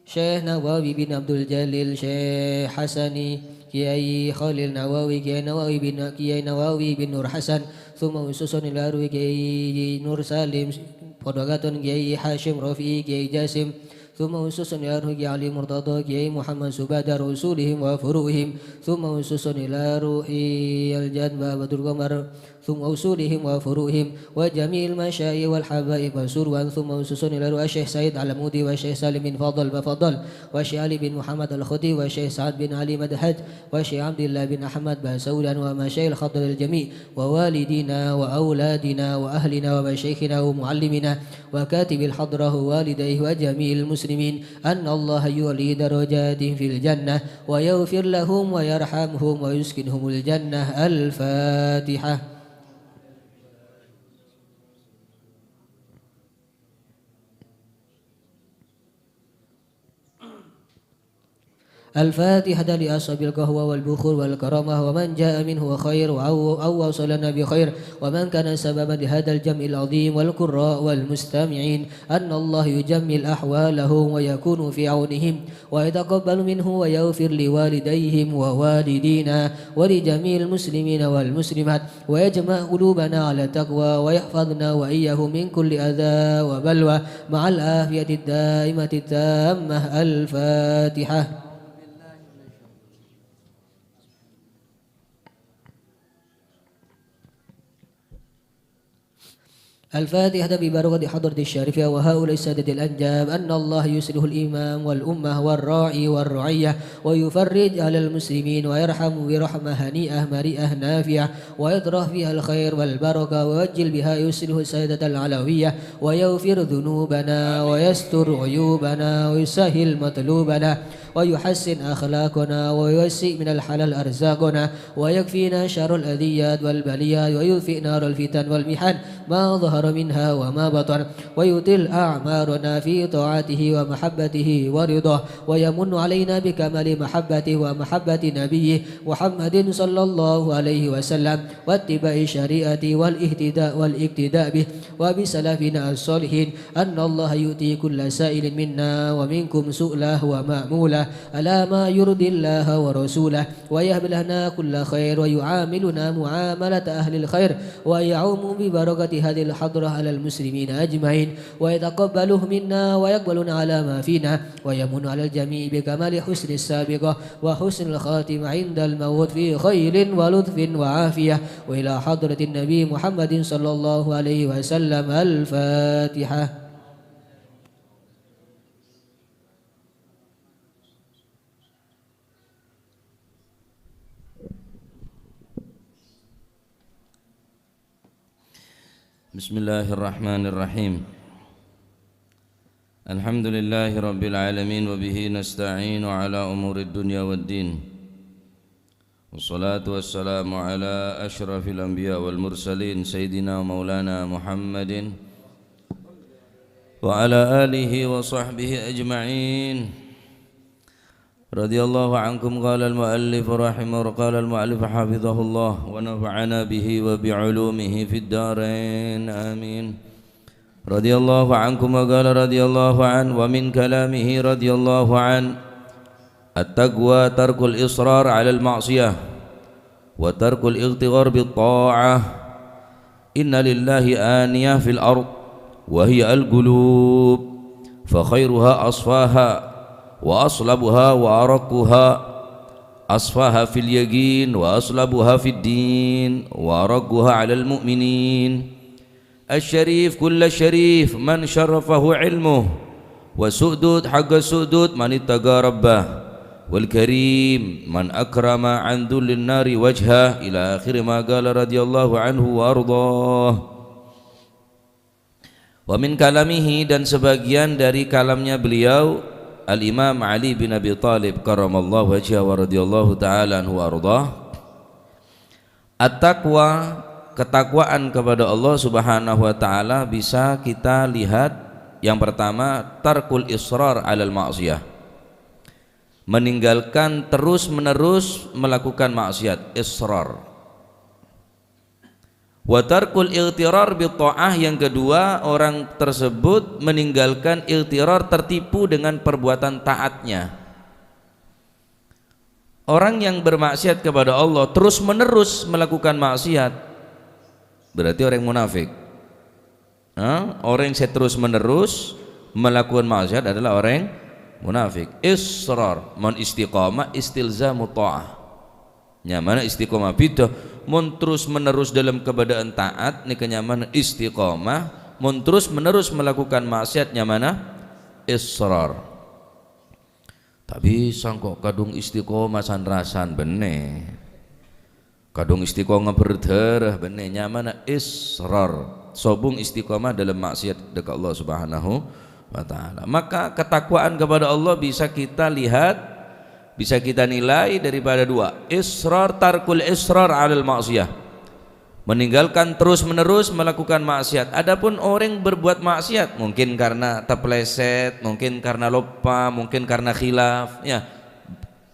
شيخ نواوي بن عبد الجليل شيخ حسني كي خالد نواوي كي نواوي بن نور حسن ثم وسوس إلى روحي كي نور سالم Podokatun Kiai Hashim Rafi'i Kiai Jasim ثم أسس إلى روح علي مرتضى كي محمد سباد رسولهم وفروعهم ثم أسس إلى روح الجد باب القمر ثم أصولهم وفروعهم وجميع المشايخ والحبائب وسروا ثم أسس إلى روح الشيخ سعيد علمودي والشيخ سالم بن فضل والشيخ علي بن محمد الخطي والشيخ سعد بن علي مدحج والشيخ عبد الله بن أحمد باسولا ومشايخ الخضر الجميع ووالدينا وأولادنا وأهلنا ومشايخنا ومعلمنا وكاتب الحضرة ووالديه وجميع المسلمين أن الله يولي درجات في الجنة ويغفر لهم ويرحمهم ويسكنهم الجنة. الفاتحة. الفاتحة لأصحاب القهوة والبخور والكرامة ومن جاء منه خير أو وصلنا بخير ومن كان سببا لهذا الجمع العظيم والقراء والمستمعين أن الله يجمل أحوالهم ويكون في عونهم ويتقبل منه ويغفر لوالديهم ووالدينا ولجميع المسلمين والمسلمات ويجمع قلوبنا على التقوى ويحفظنا وإياه من كل أذى وبلوى مع العافية الدائمة التامة. الفاتحة. الفاتحة ببركة حضرة الشارفة وهؤلاء السادة الأنجاب أن الله يصلح الإمام والأمة والراعي والرعية ويفرج على المسلمين ويرحم برحمة هنيئة مريئة نافعة ويطرح فيها الخير والبركة ويوجل بها يصلح السادة العلوية ويغفر ذنوبنا ويستر عيوبنا ويسهل مطلوبنا ويحسن أخلاقنا ويوسع من الحلال أرزاقنا ويكفينا شر الأذيات والبليات ويطفئ نار الفتن والمحن ما ظهر منها وما بطن ويطل أعمارنا في طاعته ومحبته ورضاه ويمن علينا بكمال محبته ومحبة نبيه محمد صلى الله عليه وسلم واتباع شريعته والاقتداء به وبسلفنا الصالحين أن الله يؤتي كل سائل منا ومنكم سؤله ومأموله ألا ما يرضي الله ورسوله ويهب لنا كل خير ويعاملنا معاملة أهل الخير ويعوم ببركة هذه الحضرة على المسلمين أجمعين ويتقبله منا ويقبلنا على ما فينا ويمن على الجميع بكمال حسن السابقة وحسن الخاتمة عند الموت في خير ولطف وعافية وإلى حضرة النبي محمد صلى الله عليه وسلم. الفاتحة. بسم الله الرحمن الرحيم. الحمد لله رب العالمين وبه نستعين على أمور الدنيا والدين والصلاة والسلام على أشرف الأنبياء والمرسلين سيدنا ومولانا محمد وعلى آله وصحبه أجمعين رضي الله عنكم. قال المؤلف حفظه الله ونفعنا به وبعلومه في الدارين آمين. رضي الله عنكم. وقال رضي الله عنه ومن كلامه رضي الله عنه التقوى ترك الإصرار على المعصية وترك الاغترار بالطاعة. إن لله آنية في الأرض وهي القلوب فخيرها أصفاها وأصلبها وأرقها أصفاها في اليقين وأصلبها في الدين وأرقها على المؤمنين. الشريف كل شريف من شرفه علمه والسؤدد حق السؤدد من اتقى ربه والكريم من أكرم عن ذل النار وجهه إلى آخر ما قال رضي الله عنه وأرضاه. ومن kalamihi dan sebagian dari kalamnya beliau Al-Imam Ali bin Abi Thalib karramallahu wajhahu wa radhiyallahu ta'ala anhu wa ardah. At-taqwa, ketakwaan kepada Allah Subhanahu wa taala bisa kita lihat yang pertama tarkul israr 'alal ma'siyah. Meninggalkan terus-menerus melakukan maksiat, israr. Wa tarkul ightirar bi ta'ah, yang kedua orang tersebut meninggalkan ightirar, tertipu dengan perbuatan taatnya. Orang yang bermaksiat kepada Allah terus menerus melakukan maksiat berarti orang munafik. Orang yang terus menerus melakukan maksiat adalah orang munafik. Israr mon istiqamah istilzamu ta'ah. Nyamana istiqamah bidah mun terus menerus dalam keadaan taat ni kenyamanan istiqamah, mun terus menerus melakukan maksiat nyamana israr. Tapi sangkok kadung istiqomah sanrasan bener, kadung istiqomah berdarah bener, nyamana israr sobung istiqomah dalam maksiat dekat Allah Subhanahu wa ta'ala. Maka ketakwaan kepada Allah bisa kita lihat, bisa kita nilai daripada dua, israr tarkul israr alal maksiyah, meninggalkan terus menerus melakukan maksiat. Adapun orang berbuat maksiat mungkin karena terpeleset, mungkin karena lupa, mungkin karena khilaf, ya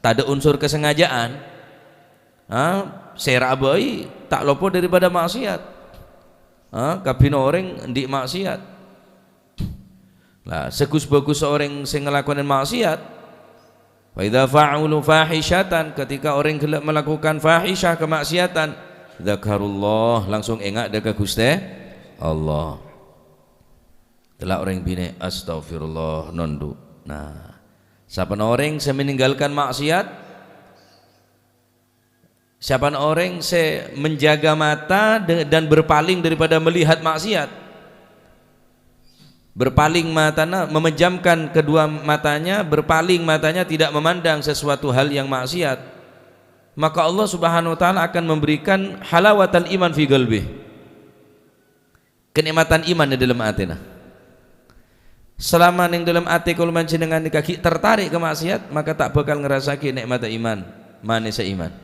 tak ada unsur kesengajaan, sera abai tak lupa daripada maksiat, kabin orang di maksiat lah. Segus-bagus orang yang ngelakukan maksiat, wa idza fa'ulu fahishatan, ketika orang gelap melakukan fahisyah kemaksiatan, zakarullah langsung ingat dekat Gusti Allah. Telah orang bine astagfirullah nondu. Nah, siapa orang yang meninggalkan maksiat, siapa orang yang menjaga mata dan berpaling daripada melihat maksiat, berpaling matanya, memejamkan kedua matanya, berpaling matanya tidak memandang sesuatu hal yang maksiat, maka Allah Subhanahu wa ta'ala akan memberikan halawatal iman fi qalbih, kenikmatan iman di dalam hatinya. Selama ning dalam hati kalau manjenengan kaki tertarik ke maksiat, maka tak bakal ngerasake nikmat iman, manis iman.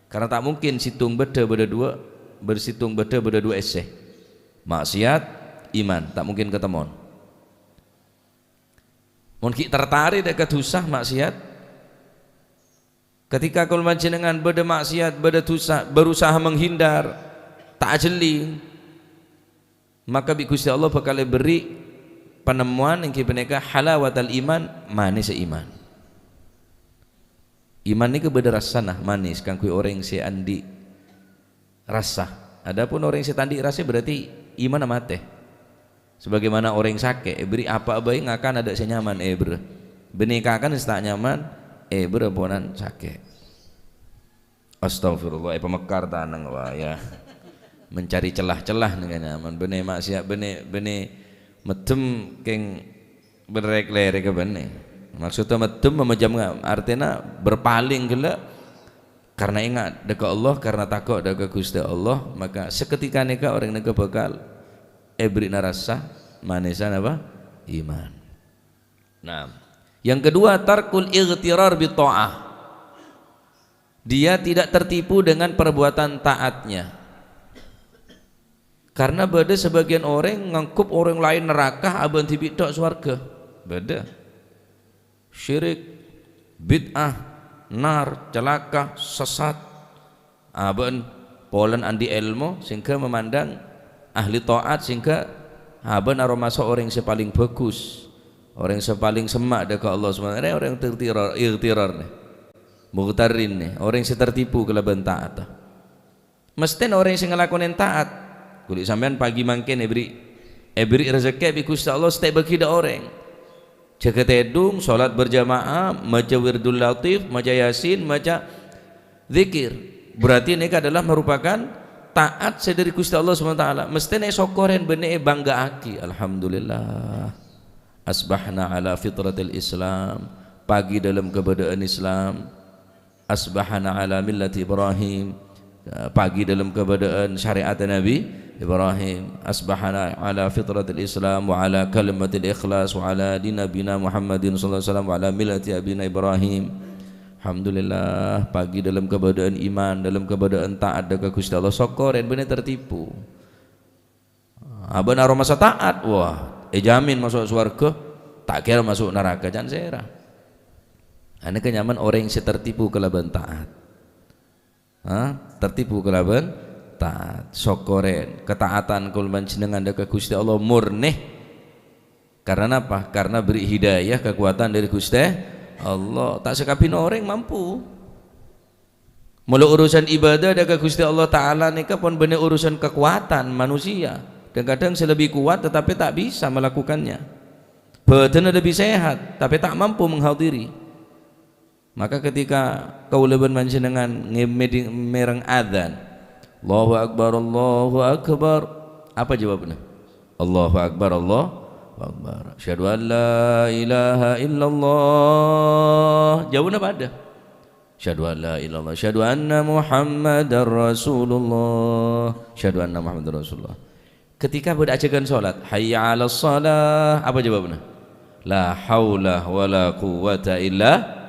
Karena tak mungkin situng beda dua, bersitung beda dua eseh. Maksiat, iman, tak mungkin ketemu. Mungkin tertarik dekat dosa maksiat, ketika kalau panjenengan beda maksiat, beda dosa, berusaha menghindar, tak jeli, maka bi Gusti Allah bakal beri penemuan yang kipeneka halawatal iman, manis iman. Iman ini kebeda rasana manis kang kui orang si andi rasa. Adapun orang si tandi rasa berarti iman amate. Sebagaimana orang sakit, beri apa baik ngakan ada senyaman, ber benika kan tak nyaman, berponan sakit. Astagfirullah, pemekar tanang wah ya, mencari celah-celah dengan nyaman, bene maksiat, bene medem keng berrek-lerek ke bene. Maksudnya medem memejam, artinya berpaling gelak karena ingat dekat Allah, karena takut dekat Gusti Allah, maka seketika nikah orang nikah bakal beri narasa manisan apa? Iman. Nah, yang kedua tarkul ightirar bi ta'ah. Dia tidak tertipu dengan perbuatan taatnya. Karena beda sebagian orang ngangkup orang lain neraka aban tibidok swarga. Beda. Syirik, bid'ah, nar, celaka, sesat. Aban polen andi ilmu sehingga memandang ahli taat, sehingga haben aroma orang yang paling bagus, orang yang paling semak dekat Allah SWT, orang yang tertirar nih, mughtarin nih, orang yang tertipu kelaban taat. Mesti orang yang ngelakuin taat, kulit sampean pagi mangken beri rezeki bi Gusti Allah setiap bagi orang. Jaga tedung, salat berjamaah, maca wirdul latif, maca yasin, maca zikir. Berarti ini adalah merupakan taat sedari Gusti Allah SWT. Mesti nek sokoren bene bangga aki, alhamdulillah asbahna ala fitratil Islam, pagi dalam keadaan Islam, asbahna ala millati Ibrahim, pagi dalam keadaan syariat Nabi Ibrahim, asbahna ala fitratil Islam wa ala kalimatil ikhlas wa ala dinabina Muhammadin sallallahu alaihi wasallam wa ala millati abina Ibrahim. Alhamdulillah pagi dalam keadaan iman, dalam keadaan taat dekat Gusti Allah, sokoren bener tertipu. Aban aroma masa taat, wah, jamin masuk surga, tak kira masuk neraka, jangan serah. Ini kenyaman orang yang tertipu kelaban taat. Tertipu kelaban taat, sokoren, ketaatan kulman jenengan dekat Gusti Allah murni. Karena apa? Karena beri hidayah, kekuatan dari Gusti Allah. Tak sekapin orang mampu. Mula urusan ibadah dekat Gusti Allah Ta'ala ni pun benar urusan kekuatan manusia, dan kadang selebih kuat tetapi tak bisa melakukannya. badan lebih sehat tapi tak mampu menghadiri. Maka ketika kaula panjenengan mereng adzan, Allahu akbar, apa jawabnya? Allahu akbar, Allahu akbar. Asyhadu an la ilaha illallah. Jawabnya pada asyhadu an la ilaha illallah, asyhadu anna Muhammadar Rasulullah, asyhadu anna Muhammadar Rasulullah. Ketika pada ajakan salat, hayya 'alas shalah, apa jawabnya? La haula wala quwwata illa.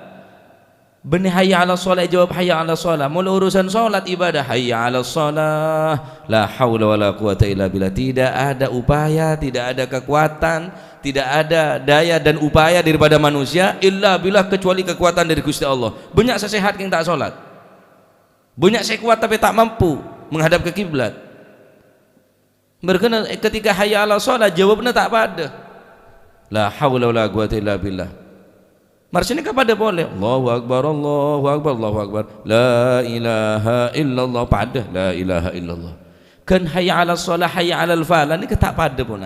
Benih hayya 'alas shalah, jawab hayya 'alas shalah. Mula urusan salat ibadah, hayya 'alas shalah, la haula wala quwwata illa billah. Tidak ada upaya, tidak ada kekuatan, tidak ada daya dan upaya daripada manusia illa billah, kecuali kekuatan dari Gusti Allah. Banyak sesehat yang tak salat, banyak sekuat tapi tak mampu menghadap ke kiblat. Berkena ketika hayya 'alas shalah, jawabnya tak pada, la haula wala quwwata illa billah. Marsini kepada boleh Allahu akbar, Allahu akbar, Allahu akbar, la ilaha illallah, pada la ilaha illallah. Kan hayya 'alas shalah, hayya 'alal falah ni tak pada pun.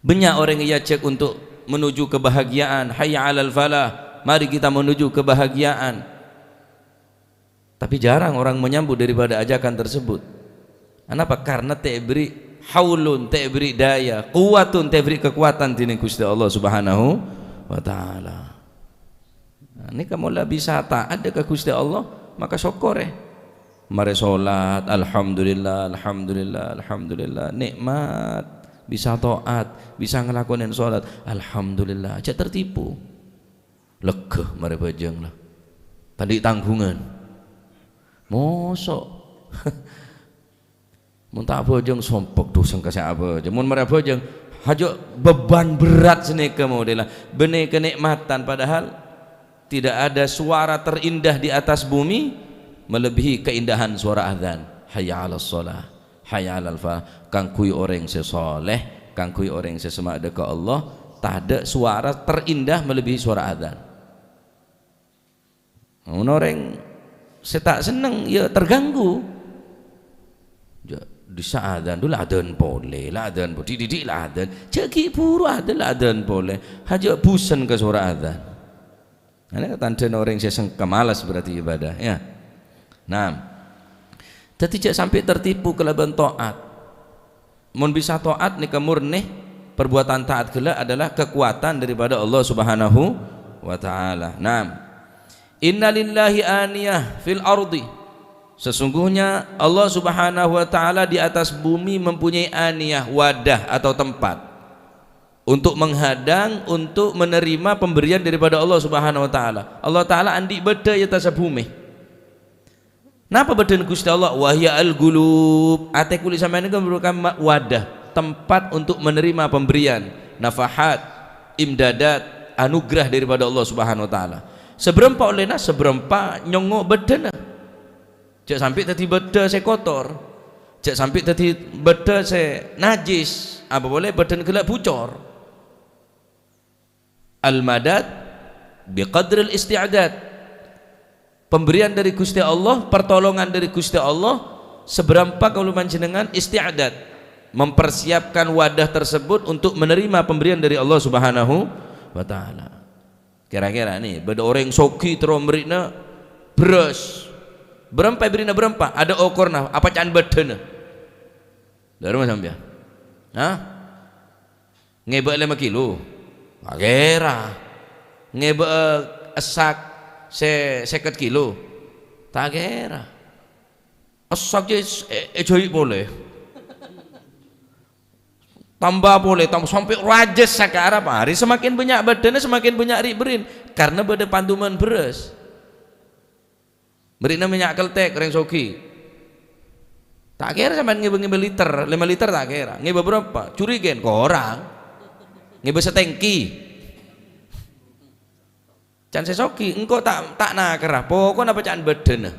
Banyak orang yang cek untuk menuju kebahagiaan, hayya 'alal falah, mari kita menuju kebahagiaan. Tapi jarang orang menyambut daripada ajakan tersebut. Kenapa? Karena tak beri haulun, tak beri daya, kuatun, tak beri kekuatan tini Gusti Allah Subhanahu wa ta'ala. Nah, ini kamu lah bisa taat ke Gusti Allah, maka syukur mari solat, alhamdulillah, alhamdulillah, alhamdulillah, nikmat, bisa taat, bisa ngelakuin solat, alhamdulillah, aja tertipu, lega mari bajang lah, tadi tanggungan, mosok, mun tak bajang sompok dosang kasih apa, mun mari bajang hajo beban berat seneka modelah, benih kenikmatan, padahal tidak ada suara terindah di atas bumi melebihi keindahan suara azan, hayya 'alas shalah, hayya 'alal falah. Kangkui orang sesoleh, kangkui orang sesemak dekat Allah, tak ada suara terindah melebihi suara azan. Orang setak seneng ya terganggu. Di saat adzan dulu adzan boleh lah, adzan boleh didik lah, adzan ceki puru adalah adzan boleh, haja busan ke suara adzan. Ini tanda orang yang kemalas berarti ibadah ya. Nah, jadi jangan sampai tertipu kelaban taat. Mun bisa taat nih murni perbuatan taat kelak adalah kekuatan daripada Allah Subhanahu wa taala. Nah, innalillahi aniyah fil ardi, sesungguhnya Allah Subhanahu wa ta'ala di atas bumi mempunyai aniyah, wadah atau tempat untuk menghadang, untuk menerima pemberian daripada Allah Subhanahu wa ta'ala. Allah ta'ala andi beda di atas bumi. Napa beda Gusti Allah? Wahya al-gulub, ate kulit sampeyan kan merupakan wadah, tempat untuk menerima pemberian, nafahat, imdadat, anugerah daripada Allah Subhanahu wa ta'ala. Seberempa olehna, seberempa nyongo bedena. Cak sampai tadi beda saya kotor, cak sampai tadi beda saya najis, apa boleh badan gelap bocor. Al-madad biqadril isti'adad, pemberian dari Gusti Allah, pertolongan dari Gusti Allah seberapa kalau panjenengan isti'adad, mempersiapkan wadah tersebut untuk menerima pemberian dari Allah Subhanahu wa ta'ala. Kira-kira nih beda orang soki terus merina beras berempa berina berempa ada okorna apa can bedena dari mana sampai hah ngebe 5 kilo agera ngebe esak 50 kilo tak agera esak ejoi boleh tambah boleh tambah sampai rajes sekarang hari semakin banyak bedena semakin banyak riberin karena beda panduman beras. Mereka minyak keltek orang soki tak kira sampai ngebe liter 5 liter tak kira ngebe berapa curigen ke orang ngebe setengki can sesoki engkau tak nakera pokoknya apa can bedena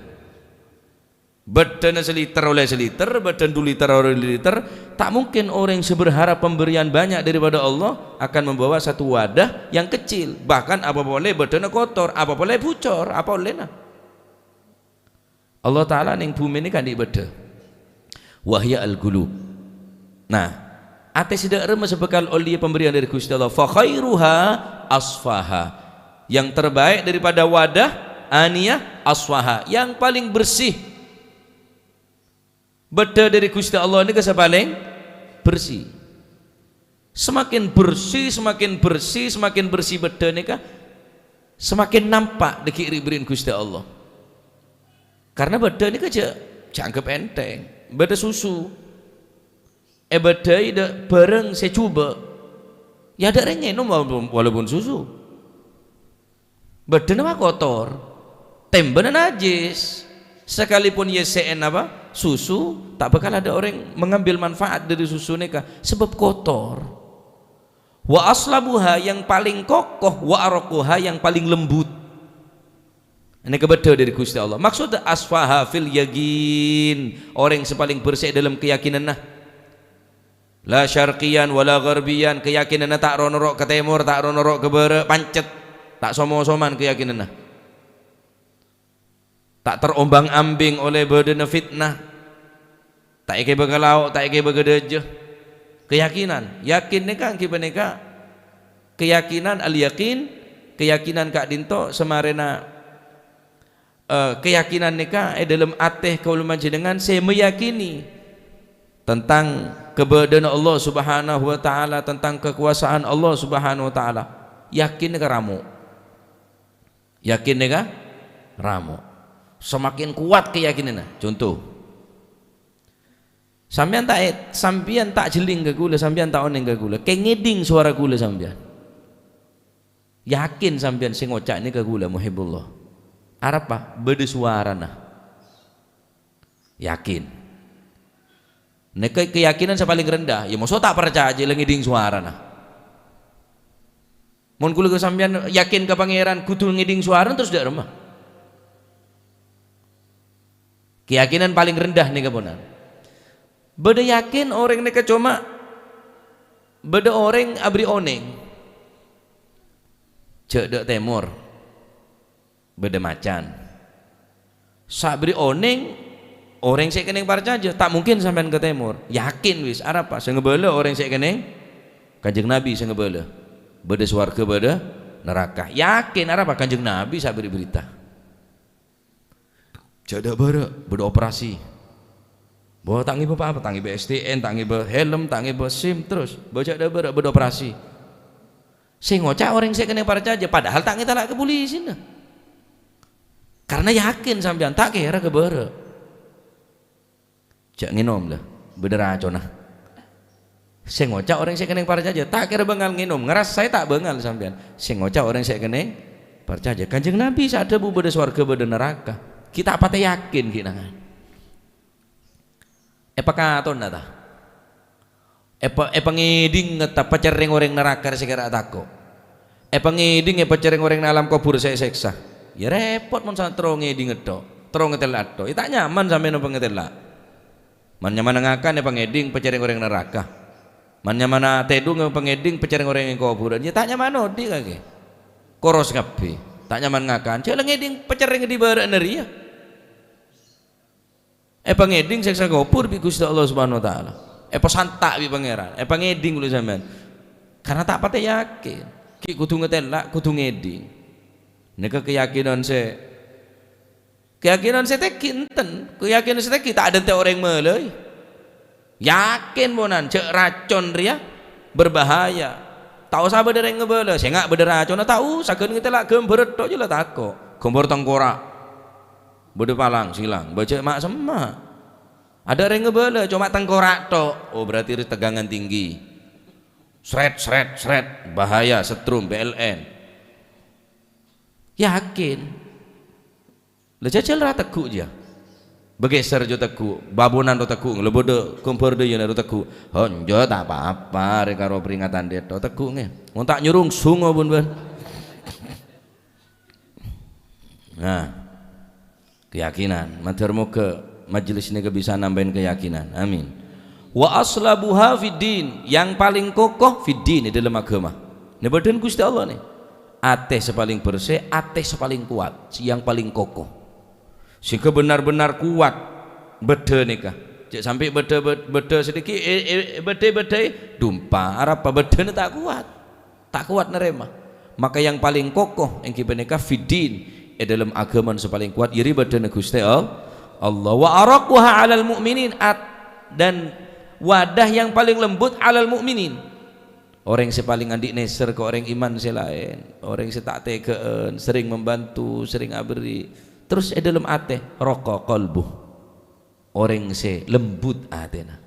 seliter oleh seliter, beden 2 liter oleh 2 liter. Tak mungkin orang yang berharap pemberian banyak daripada Allah akan membawa satu wadah yang kecil, bahkan apa boleh bedena kotor, apa boleh bocor, apa boleh nah. Allah Ta'ala ning bumi ini kan dibeda wahya al-gulub. Nah, ate sidak remes bekal oleh pemberian dari Gusti Allah. Fa khairuha asfaha, yang terbaik daripada wadah aniyah asfaha, yang paling bersih. Beda dari Gusti Allah ini kesa paling bersih. Semakin bersih, semakin bersih, semakin bersih beda nih kah, semakin nampak di kiri Gusti Allah. Karena beda ini kah jangan enteng. Beda susu, beda ida bareng saya coba, ya ada orang minum walaupun susu. Beda nama kotor, tembanan najis. Sekalipun YSN apa susu, tak bakal ada orang mengambil manfaat dari susu nikah sebab kotor. Wa aslabuha, yang paling kokoh, wa araquha, yang paling lembut. Ini kebeda dari Gusti Allah. Maksudnya asfaha fil yaqin, orang yang paling bersih dalam keyakinan. La syarqiyan wala gharbiyan, keyakinan tak ronorok ke timur, tak ronorok ke barat, pancet, tak somo-soman keyakinan. Tak terombang-ambing oleh badan fitnah, tak ike begalau, tak ike begadejah. Keyakinan, yakin neka kipa neka, keyakinan al yakin, keyakinan kak dinto semarena keyakinan neka dalam ateh kaul dengan saya meyakini tentang keberadaan Allah Subhanahu wa taala, tentang kekuasaan Allah Subhanahu wa taala. Yakin neka ramu, yakin neka ramu. Semakin kuat keyakinannya. Contoh, sampean tak jeling ke gula, sampean tak oneng ke gula, kayak ngeding suara gula sampean. Yakin sampean sing ngocak ini ke gula muhibbullah. Arab apa? Beda suara nah. Yakin. Nek keyakinan saya paling rendah, ya maksud tak percaya aja ngeding suara nah. Mun kula sampean yakin ke pangeran kudu ngeding suara terus dak remah. Keyakinan paling rendah nih kebenar. Beda yakin orang nih cuma beda orang abri oneng. Cek dek temur. Beda macan. Sabri oneng orang saya keneng parcaja, tak mungkin sampean ke timur. Yakin wis Arab apa? Saya ngebela orang saya keneng Kanjeng Nabi saya ngebela. Beda swarga beda neraka. Yakin Arab apa? Kanjeng Nabi sabri berita. Jada bara beroperasi, bawa tangi apa? Tangi BSTN, tangi helm, tangi SIM terus. Bawa jada bara beroperasi. Saya ngocak orang saya kena parcaja, padahal tangi talak ke polisi nah. Karena yakin sampean tak kira ke bara. Jak nginom lah, beda racun nah. Saya ngocak orang saya kena parcaja, tak kira bengal nginom. Ngeras saya tak bengal sampean. Saya ngocak orang saya kena parcaja. Kanjeng Nabi sadar bu beda swarga beda neraka. Kita apa teh yakin kita kan? Katon nata? Ngeding ngeta pacareng orang neraka segera tako? Ngeding pacareng orang alam kubur saya seksa? Ya repot mun santro ngeding ngedo, terong ngetelat to. Ita nyaman sampe no pengetelat. Man nyaman ngakan ngeding pacareng orang neraka. Man nyaman tedu ngeding pacareng orang yang kuburan. Ya tak nyaman no di kage. Koros kabeh. Tak nyaman ngakan, cek ngeding pacareng di barak neria. Ngeding seksa gopur bi Gusti Allah Subhanahu wa taala. Santak bi pangeran. Ngeding kulo sampean. Karena tak pate yakin. Ki kudu ngetelak, kudu ngeding. Nek keyakinan saya teh kinten. Keyakinan saya teh kita ada teh orang meleuy. Yakin bonan cek racun ria berbahaya. Tahu sahabat dari ngebela, saya nggak berderacun, tahu sakit kita lah gambar tok jelas tako, gambar tengkorak, beda palang silang, baca mak semak, ada yang ngebela cuma tengkorak tok, oh berarti tegangan tinggi, seret, bahaya, setrum, PLN, yakin, lah jajal rata ku aja. Begeser jo teku, babonan do teku, ngelebodo kompor do yana do teku. Honjo tak apa-apa, rek karo peringatan det do teku nge. Mun tak nyurung sungo bun. Nah, keyakinan. Matur muga majelis ini bisa nambahin keyakinan. Amin. Wa aslabuha fiddin, yang paling kokoh fiddin di dalam agama. Ini badan Gusti Allah nih. Ateh sepaling bersih, ateh sepaling kuat, yang paling kokoh. Sehingga benar-benar kuat beda nikah cek sampai beda sedikit beda dumpa arab beda tak kuat nerima. Maka yang paling kokoh yang kibeneka fiddin dalam agama paling kuat iri beda Gusti Allah wa araquha 'alal mu'minin dan wadah yang paling lembut 'alal mu'minin. Orang yang paling andik neser ke orang iman selain, orang yang tak tegaan, sering membantu, sering abri. Terus dalam ate raqa qalbuh. Orang yang lembut atena.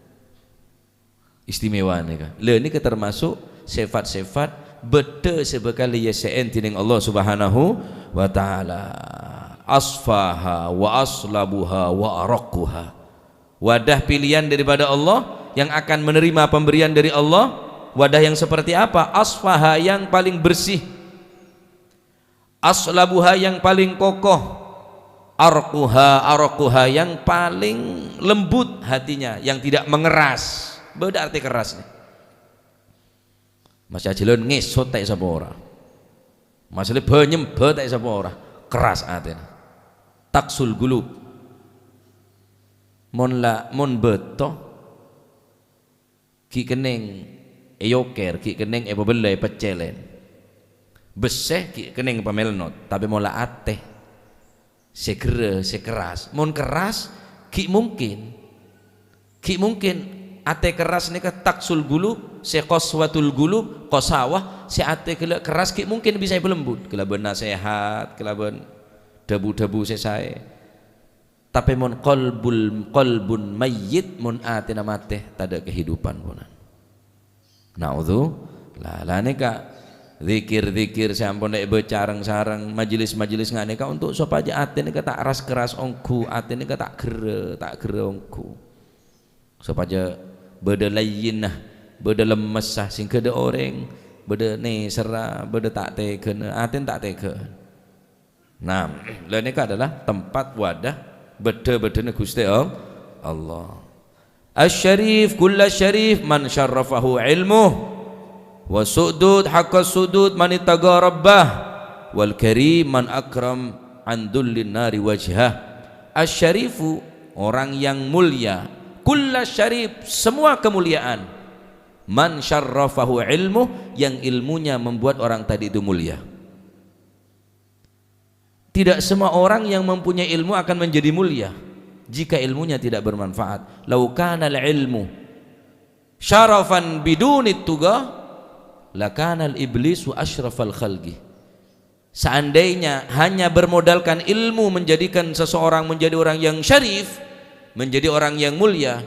Istimewa nih kan. Ini termasuk sifat-sifat beda sebekali yasa'en tining Allah Subhanahu wa taala. Asfaha wa aslabuha wa araquha. Wadah pilihan daripada Allah yang akan menerima pemberian dari Allah. Wadah yang seperti apa? Asfaha yang paling bersih, aslabuha yang paling kokoh, arquha yang paling lembut hatinya, yang tidak mengeras. Beda arti keras nih. Mas Ajilun ngesot tak sapa ora. Masalah banyem tak sapa ora. Keras hatinya. Taksul gulub. Mon beto ki kening yoker ki kening belai pecelen beseh ki kening pamelnot tapi mola ate segera sekeras mon keras ki mungkin ate keras nika taksul gulub qaswatul gulub qasawah ate keras ki mungkin bisa belembut kelaban nasihat kelaban debu-debu sesae tapi mon qalbun mayyit mon ate namate tada kehidupan bonan. Lah neka zikir sampun nek becareng sareng majelis-majelis nganeka untuk sapa aja ate neka tak ras keras ongku ate neka tak gere ongku sapa aja beda layyinah beda lemesah sing kede orang beda nesera beda tak teken ate tak teken. Nah lah neka adalah tempat wadah beda-bedane Gusti Allah. Asy-syarif kullu syarif man syarrafahu ilmuh wa sudud haqqas sudud man ittaqa rabbah wal karim man akram an dullin nari wajhah. Asy-syarifu orang yang mulia, kullu syarif semua kemuliaan, man syarrafahu ilmuh yang ilmunya membuat orang tadi itu mulia. Tidak semua orang yang mempunyai ilmu akan menjadi mulia jika ilmunya tidak bermanfaat. Lau kana al-ilmu syarafan bidunit tuga lakana al-iblisu asyrafal khalqi. Seandainya hanya bermodalkan ilmu menjadikan seseorang menjadi orang yang syarif, menjadi orang yang mulia,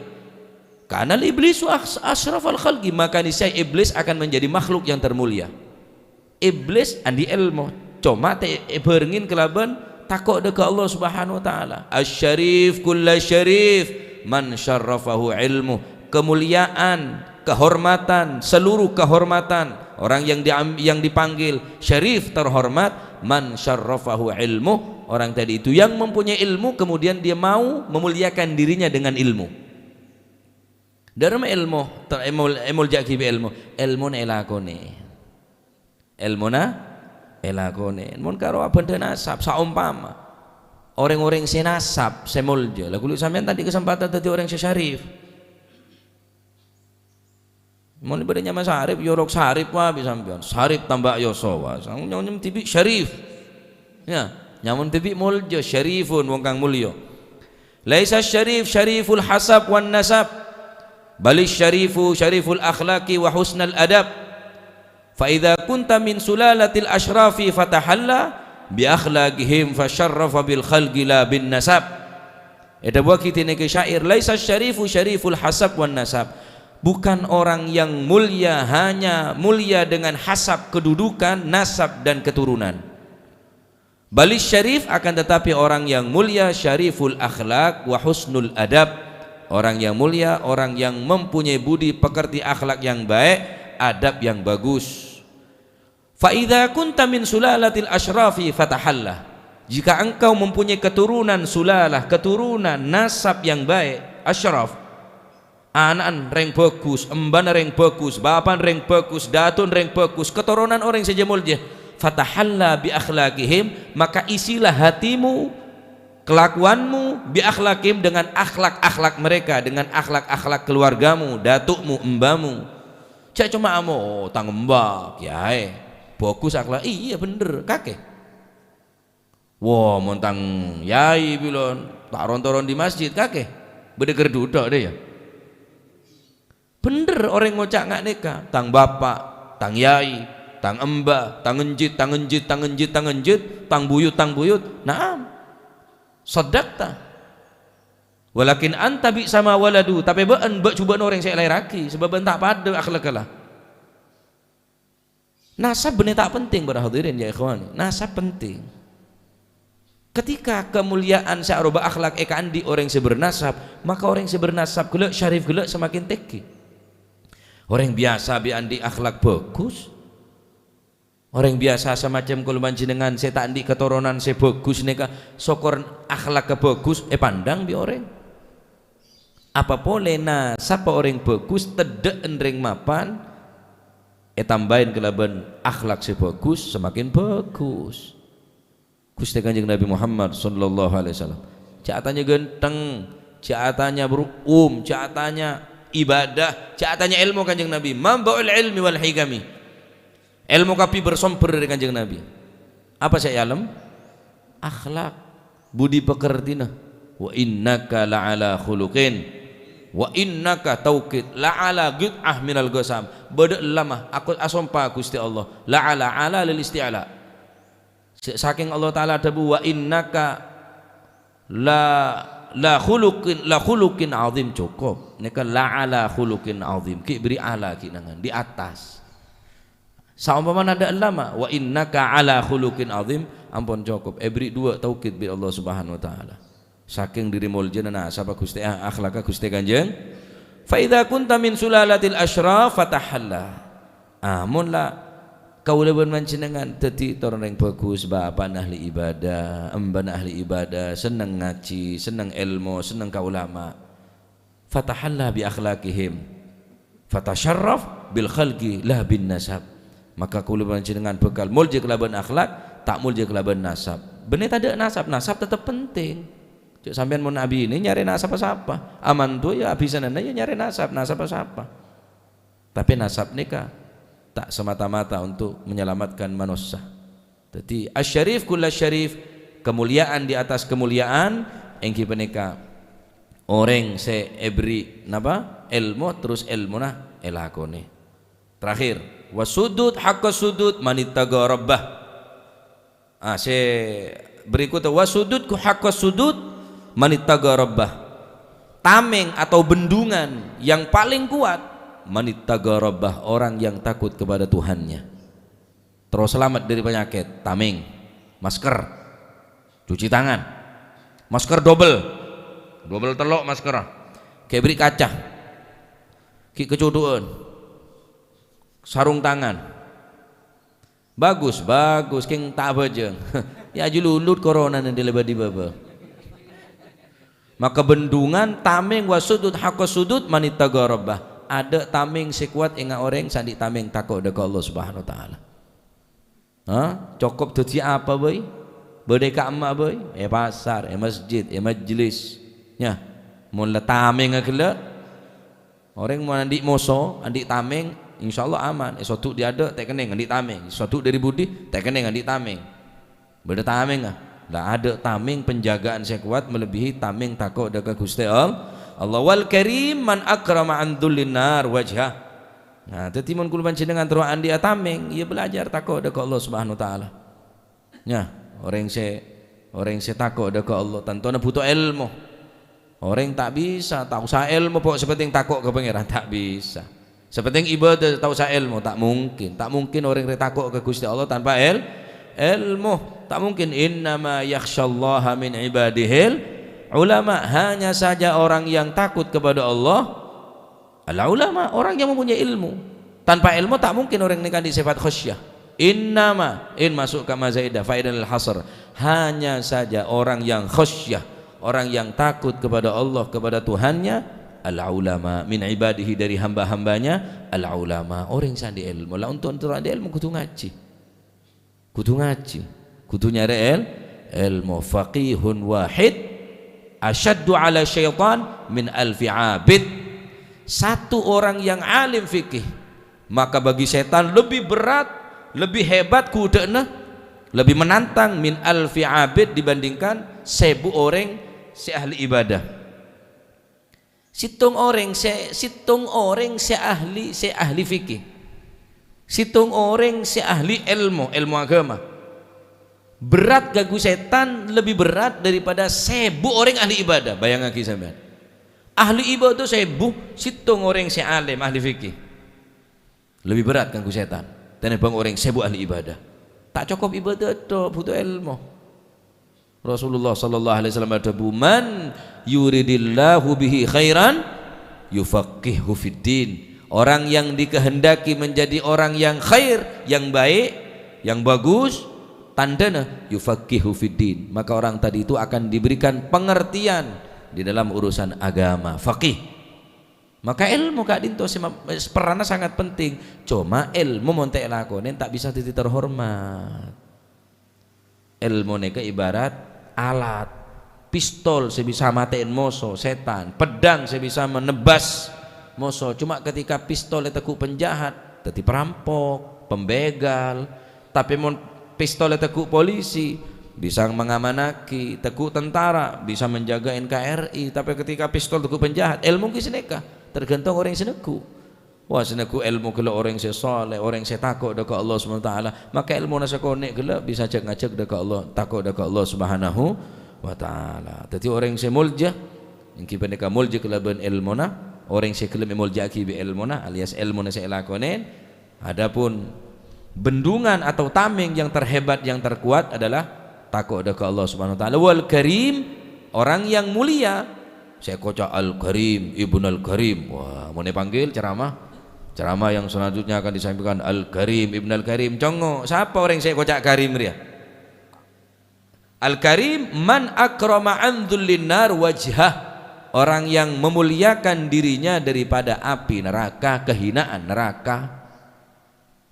kana al-iblisu asyrafal khalqi, maka niscaya iblis akan menjadi makhluk yang termulia. Iblis andi ilmu cuma berengin kelaban takut dekat Allah Subhanahu wa taala. Asy-syarif kullu syarif man syarrafahu ilmu. Kemuliaan, kehormatan, seluruh kehormatan orang yang dipanggil syarif terhormat, man syarrafahu ilmu, orang tadi itu yang mempunyai ilmu kemudian dia mau memuliakan dirinya dengan ilmu. Dalam ilmu emul jaki bi ilmu na elakone. Ilmuna elakone mun karo benda nasab saumpama orang-orang senasab semulja lah kulit sampean tadi kesempatan tadi orang syarif mun bedanya mas syarif yorok syarif wah bisa sampean syarif tambah yosowa nyam tibi syarif ya nyamun tibi mulja syarifun wong kang mulya laisa syarif syariful hasab wan nasab bali syarifu syariful akhlaqi wa husnal adab. Fa idza kunta min sulalatil asyrafi fatahalla bi akhlaqihim fasyarrafa bil khalqi la bin nasab. Ada buah kita nek syair laisa syarifu syariful hasab wan nasab. Bukan orang yang mulia hanya mulia dengan hasab kedudukan, nasab dan keturunan. Bali syarif akan tetapi orang yang mulia syariful akhlaq wa husnul adab. Orang yang mulia, orang yang mempunyai budi pekerti akhlak yang baik, adab yang bagus. Fa idza kunta min sulalatil asyrafi fatahalla. Jika engkau mempunyai keturunan sulalah, keturunan nasab yang baik, asyraf, anak reng bagus, emban reng bagus, bapan reng bagus, datun reng bagus, keturunan orang saja mulja, fatahalla bi akhlaqihim, maka isilah hatimu Kelakuanmu bi akhlakim, dengan akhlak-akhlak mereka, dengan akhlak-akhlak keluargamu, datukmu, embamu. Cak cuma amo tang mbak kiai bagus akhlak, iya bener kakek. Wah montang yai bilon tak rontoron di masjid kakek bedeger duduk deh ya. Bener orang ngocak ngak neka tang bapak, tang yai, tang embak, tang enjit, tang buyut, naam sadaqta, walakin anta bi sama waladu, tapi beun bek cubaan orang saya laki sebab tak pada akhlak lah. Nasab benar tak penting para hadirin ya ikhwan, nasab penting. Ketika kemuliaan searoba akhlak eka andi orang sebernasab, maka orang sebernasab gelak syarif gelak semakin tinggi. Orang biasa bi andi akhlak bagus, orang biasa semacam kalau panjenengan saya tak andi keturunan saya bagus neka sokor akhlak ke bagus pandang bi orang apa boleh sapa orang bagus tedek enring mapan tambahin kelaban akhlak saya bagus semakin bagus. Gusti Kanjeng Nabi Muhammad sallallahu alaihi wasallam catatnya genteng, catatnya catatnya ibadah, catatnya ilmu Kanjeng Nabi, mambaul ilmi wal hikami. Ilmu kapi bersumber dari Kanjeng Nabi. Apa saya alam? Akhlak, budi pekertina. Wa innaka la'ala khuluqin. Wa innaka taukid la'ala gid'ah minal ghasam. Beda lama aku asompa Gusti Allah. La'ala ala lil isti'ala. Saking Allah taala dabu wa innaka la khuluqin azim cukup. Neka la'ala khuluqin azim. Ki beri ala ki nangan di atas. Saumpama ada lama wa innaka ala khuluqin azim ampun cukup beri dua taukid bi Allah Subhanahu wa taala. Saking diri muljana sapa Gusti akhlaka Gusti Kanjeng. Fa idza kunta min sulalatil asyraf fatahalla. Amun la kaula panjenengan dadi orang bagus, bapak ahli ibadah, emban ahli ibadah, seneng ngaji, seneng ilmu, seneng ka ulama. Fatahalla bi akhlaqihim. Fatasharraf bil khalqi la bin nasab. Maka kula panjenengan bekal mulja kelaban akhlak, tak mulja kelaban nasab. Bener tak ada nasab tetap penting. Cuk sampean mau nabi ini nyari nasab apa? Aman tuh ya abisanana ya nyari nasab apa? Tapi nasab nikah tak semata-mata untuk menyelamatkan manusia. Jadi asyarif kulla syarif, kemuliaan di atas kemuliaan engki penika orang se ebri napa ilmu terus ilmu nah elakone. Terakhir wasudud haqqa sudud manittaqa rabbah. Se berikutnya wasudud ku haqqa sudud manittaqa rabbah. Tameng atau bendungan yang paling kuat manittaqa rabbah, orang yang takut kepada Tuhannya. Terus selamat dari penyakit. Tameng, masker, cuci tangan, masker double telok masker, kayak beri kaca, ki kecuduan, sarung tangan, bagus, king tak bajeng. Ya jululut corona nanti lebih di baba. Maka bendungan tameng wasudud haqqa sudud manittaqa rabbah. Ada tameng sekuat ingat orang sandi tameng takut dekat Allah Subhanahu wa taala. Cukup dadi apa boy? Berdeka emak boy? Pasar, masjid, majlis. Nya, mun tameng agela. Orang mau andi moso, andi tameng, insyaallah aman. Suatu dia ada tak keneng andi tameng. Suatu dari budi tak keneng andi tameng. Beda tameng lah ada tameng penjagaan sekuat melebihi tameng takut dekat Gusti Allah. Allah wal karim man akrama an dhullin nar wajhah. Nah, dadi mun kula panjenengan terus andi atameng, ia belajar takut dekat Allah Subhanahu wa taala. Nya, orang se takut dekat Allah tantona butuh ilmu. Orang tak bisa, tak usah ilmu pokok sepenting takut ke pangeran tak bisa. Sepenting ibadah tak usah ilmu tak mungkin. Tak mungkin orang takut ke Gusti Allah tanpa ilmu. Tak mungkin innama yakhsyallaha min ibadihil ulama, hanya saja orang yang takut kepada Allah adalah ulama, orang yang mempunyai ilmu. Tanpa ilmu tak mungkin orang ini kan di sifat khasyah. Innama masuk ke mazaidah faidal hasr, hanya saja orang yang khasyah, orang yang takut kepada Allah, kepada Tuhannya, al ulama min ibadihi, dari hamba-hambanya, al ulama orang yang sandi ilmu. Lah untuk ada ilmu kudu ngaji, kudu nyari ilmu. Faqihun wahid asyaddu ala syaitan min alfi abid. Satu orang yang alim fikih, maka bagi setan lebih berat, lebih hebat kudena, lebih menantang min alfi abid dibandingkan 1000 orang si ahli ibadah. Situng orang si ahli fikih, situng orang si ahli ilmu agama. Berat gagu setan lebih berat daripada 1000 orang ahli ibadah. Bayang lagi sampean. Ahli ibadah 1000, situng orang si alim ahli fikih. Lebih berat gagu setan daripada orang 1000 ahli ibadah. Tak cukup ibadah itu, butuh ilmu. Rasulullah sallallahu alaihi wasallam berkata, "Man yuridillahu bihi khairan yufaqihu fiddin." Orang yang dikehendaki menjadi orang yang khair, yang baik, yang bagus, tandanya yufaqihu fiddin, maka orang tadi itu akan diberikan pengertian di dalam urusan agama, faqih. Maka ilmu kak dinto perannya sangat penting. Cuma ilmu montek lakonen tak bisa titik terhormat. Ilmu neka ibarat alat, pistol sebisa matiin moso setan, pedang sebisa menebas moso. Cuma ketika pistol teku penjahat, teti perampok, pembegal. Tapi mon pistol teku polisi bisa mengamanaki, teku tentara bisa menjaga NKRI. Tapi ketika pistol teku penjahat, ilmu kiseneka tergantung orang yang seneku. Wah seneku ilmu kalau orang yang soleh, orang yang takut dekat Allah Subhanahu wa taala, maka ilmu nasa konek kalau bisa cek ngacek dekat Allah, takut dekat Allah Subhanahu wa taala. Jadi orang yang mulja, yang kita neka mulja kelaban ilmu na, orang yang kelem mulja ki bi ilmu na, alias ilmu na saya lakonen. Adapun bendungan atau tameng yang terhebat, yang terkuat adalah takut dekat Allah Subhanahu wa taala. Wal karim, orang yang mulia. Saya kocak Al-Karim, Ibn Al-Karim. Wah, mau dipanggil ceramah yang selanjutnya akan disampaikan Al-Karim, Ibn Al-Karim. Congo, siapa orang saya kocak Karim dia? Al-Karim man akrama an dhullin nar wajhah, orang yang memuliakan dirinya daripada api neraka, kehinaan neraka.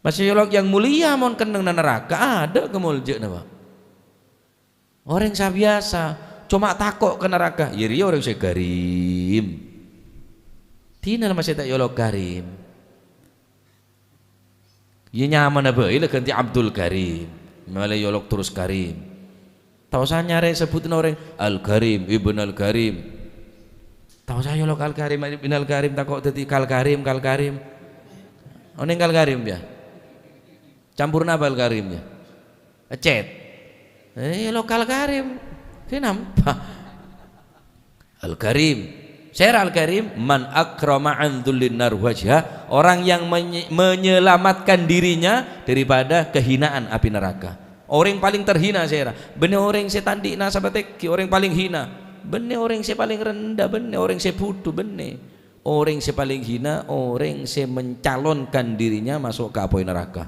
Masih yang mulia mon keneng neraka ada kemuljaan apa? Orang yang biasa cuma takut ke neraka, ya dia orang saya karim. Tina nama saya tak yolok karim. Ya nyaman apa? Ini ganti Abdul Karim, malah yolok terus Karim. Tahu saya nyari sebutin orang Al Karim, Ibn Al Karim. Tahu saya yolok Al Karim, Ibn Al Karim, takut tadi Kal Karim. Oneng Kal Karim ya. Campur apa Al Karim ya? Cet. Yolok Kal Karim. Kenapa? Al-Karim, Syekh Al-Karim man akrama an dhullin nar wajha, orang yang menyelamatkan dirinya daripada kehinaan api neraka. Orang yang paling terhina Syekh, bener orang yang tandi nasabateki, orang yang paling hina, bener orang yang paling rendah, bener orang yang bodoh, bener orang yang paling hina, orang yang mencalonkan dirinya masuk ke api neraka.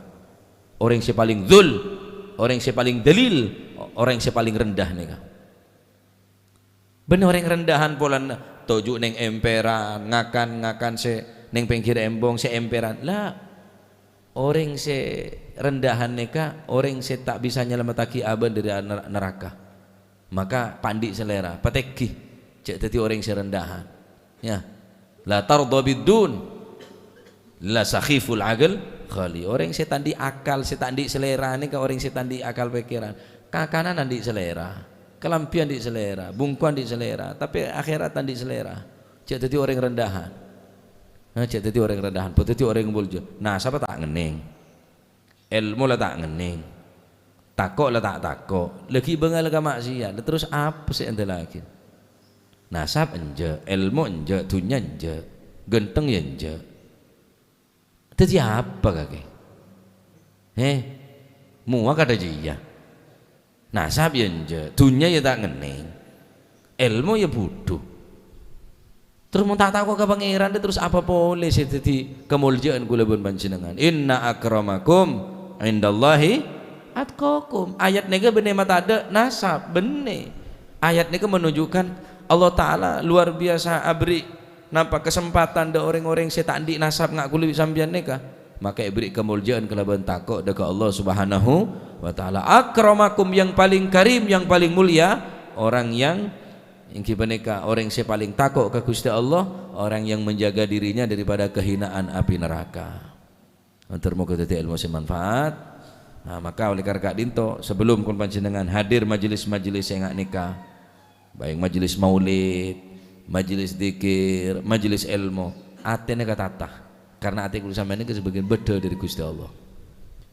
Orang yang paling dzul, orang yang paling dalil, orang yang paling rendah nih. Bener orang rendahan polan toju neng emperan ngakan se neng pengkir embong se emperan lah, orang se rendahan neka orang se tak bisa nyelamataki aban dari neraka, maka pandi selera pateki cek tadi orang se rendahan ya la tardo bidun la sakhiful agel khali, orang se tandi akal se tandi selera neka orang se tandi akal pikiran kakanan andi selera, kelampian di selera, bungkuan di selera, tapi akhiratan di selera. Cek tadi orang rendahan. Nah, cek tadi orang rendahan, tadi orang buljo. Nah, siapa tak ngening? Ilmu lah tak ngening. Takok lah tak takok. Lagi bengal ke maksiat. Terus apa sih anda lagi? Nasab enje, ilmu enje, dunia enje, genteng ya enje. Tadi apa kaki? Muak ada jia. Nasab ya enje, dunia ya tak ngening, ilmu ya bodoh. Terus mau tak tahu ke pangeran, terus apa boleh sih jadi kemuliaan kula pun panjenengan. Inna akramakum indallahi atqakum. Ayat nega bener mata ada nasab bener. Ayat nega menunjukkan Allah Taala luar biasa abri nampak kesempatan da orang-orang saya tak di nasab ngak kuli sambian nega. Maka beri kemuliaan kelaban takut dekat Allah Subhanahu wa taala. Akramakum yang paling karim, yang paling mulia, orang yang ingki beneka, orang yang paling takut ke Gusti Allah, orang yang menjaga dirinya daripada kehinaan api neraka. Antar muga dadi ilmu sing manfaat. Nah, maka oleh karena dinto sebelum kun panjenengan hadir majelis-majelis yang nikah, baik majelis maulid, majelis zikir, majelis ilmu, atene katatah. Karena ati kulo sampeyan iki sebagian beda dari Gusti Allah.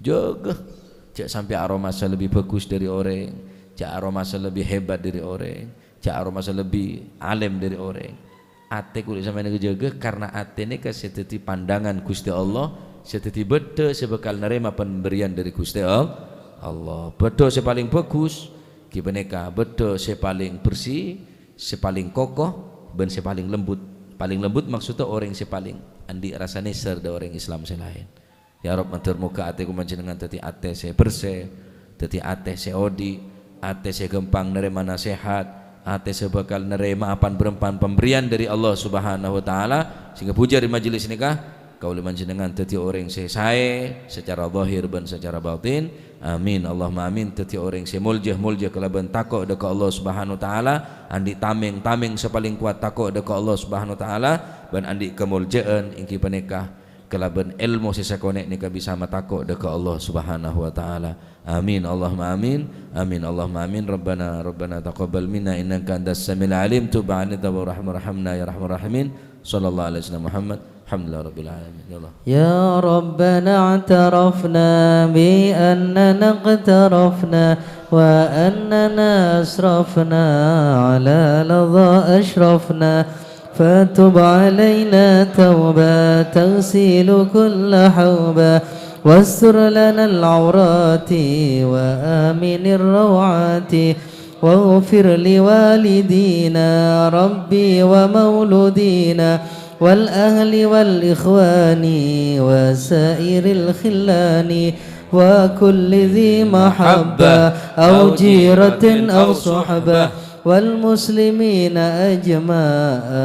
Jaga cak sampai aroma lebih bagus dari orang, cak aroma lebih hebat dari orang, cak aroma lebih alim dari orang. Ate kulo sampeyan iki jaga karena atene kaseteti pandangan Gusti Allah. Seteti beda sebekal nerima pemberian dari Gusti Allah. Beda sepaling bagus, ki beneka beda sepaling bersih, sepaling kokoh, ben sepaling lembut. Paling lembut maksudnya orang sepaling andi rasane serda orang Islam selain. Ya Rabb matur muga ate ku panjenengan dadi ate se bersih, dadi ate se odi, ate se gampang nerima nasihat, ate se bakal nerima apan berempan pemberian dari Allah Subhanahu wa taala sehingga puja di majelis nikah kaula panjenengan dadi orang sae secara zahir dan secara batin. Amin Allahumma amin. Dadi orang muljah kelaban takut dekat Allah Subhanahu wa taala, andi tameng sepaling kuat takut dekat Allah Subhanahu wa taala, dan andi kemuljaan ingki panikah kelaban ilmu sesakonek nika bisa matakut dekat Allah Subhanahu wa taala. Amin Allahumma amin. Amin Allahumma amin. Rabbana taqabbal minna innaka antas samiul alim. Tub 'alaina wa rahmna ya rahman rahimin. Sallallahu alaihi wasallam Muhammad. Alhamdulillah Rabbil Alamin. Ya Allah. Ya Rabbana i'tarafna bi annana iqtarafna wa annana asrafna ala ladha ashrafna fatub alaina tawba tagsilu kulla hawba واستر لنا العورات وآمن الروعات واغفر لوالدينا ربي ومولودينا والأهل والإخوان وسائر الخلان وكل ذي محبة أو جيرة أو صحبة والمسلمين أجمع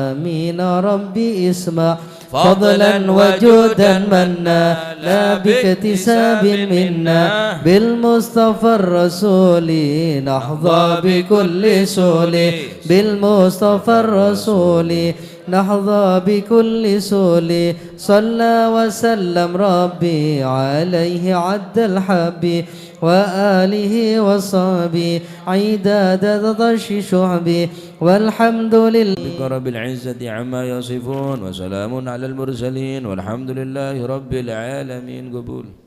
آمين ربي اسمع فضلا وجودا منا لا باكتساب منا بالمصطفى الرسول نحظى بكل سول بالمصطفى الرسول نحظى بكل سول صلى وسلم ربي عليه عد الحب وآله وصحبه عداد ضش شعبي والحمد لله رب العزة عما يصفون وسلام على المرسلين والحمد لله رب العالمين. قبول.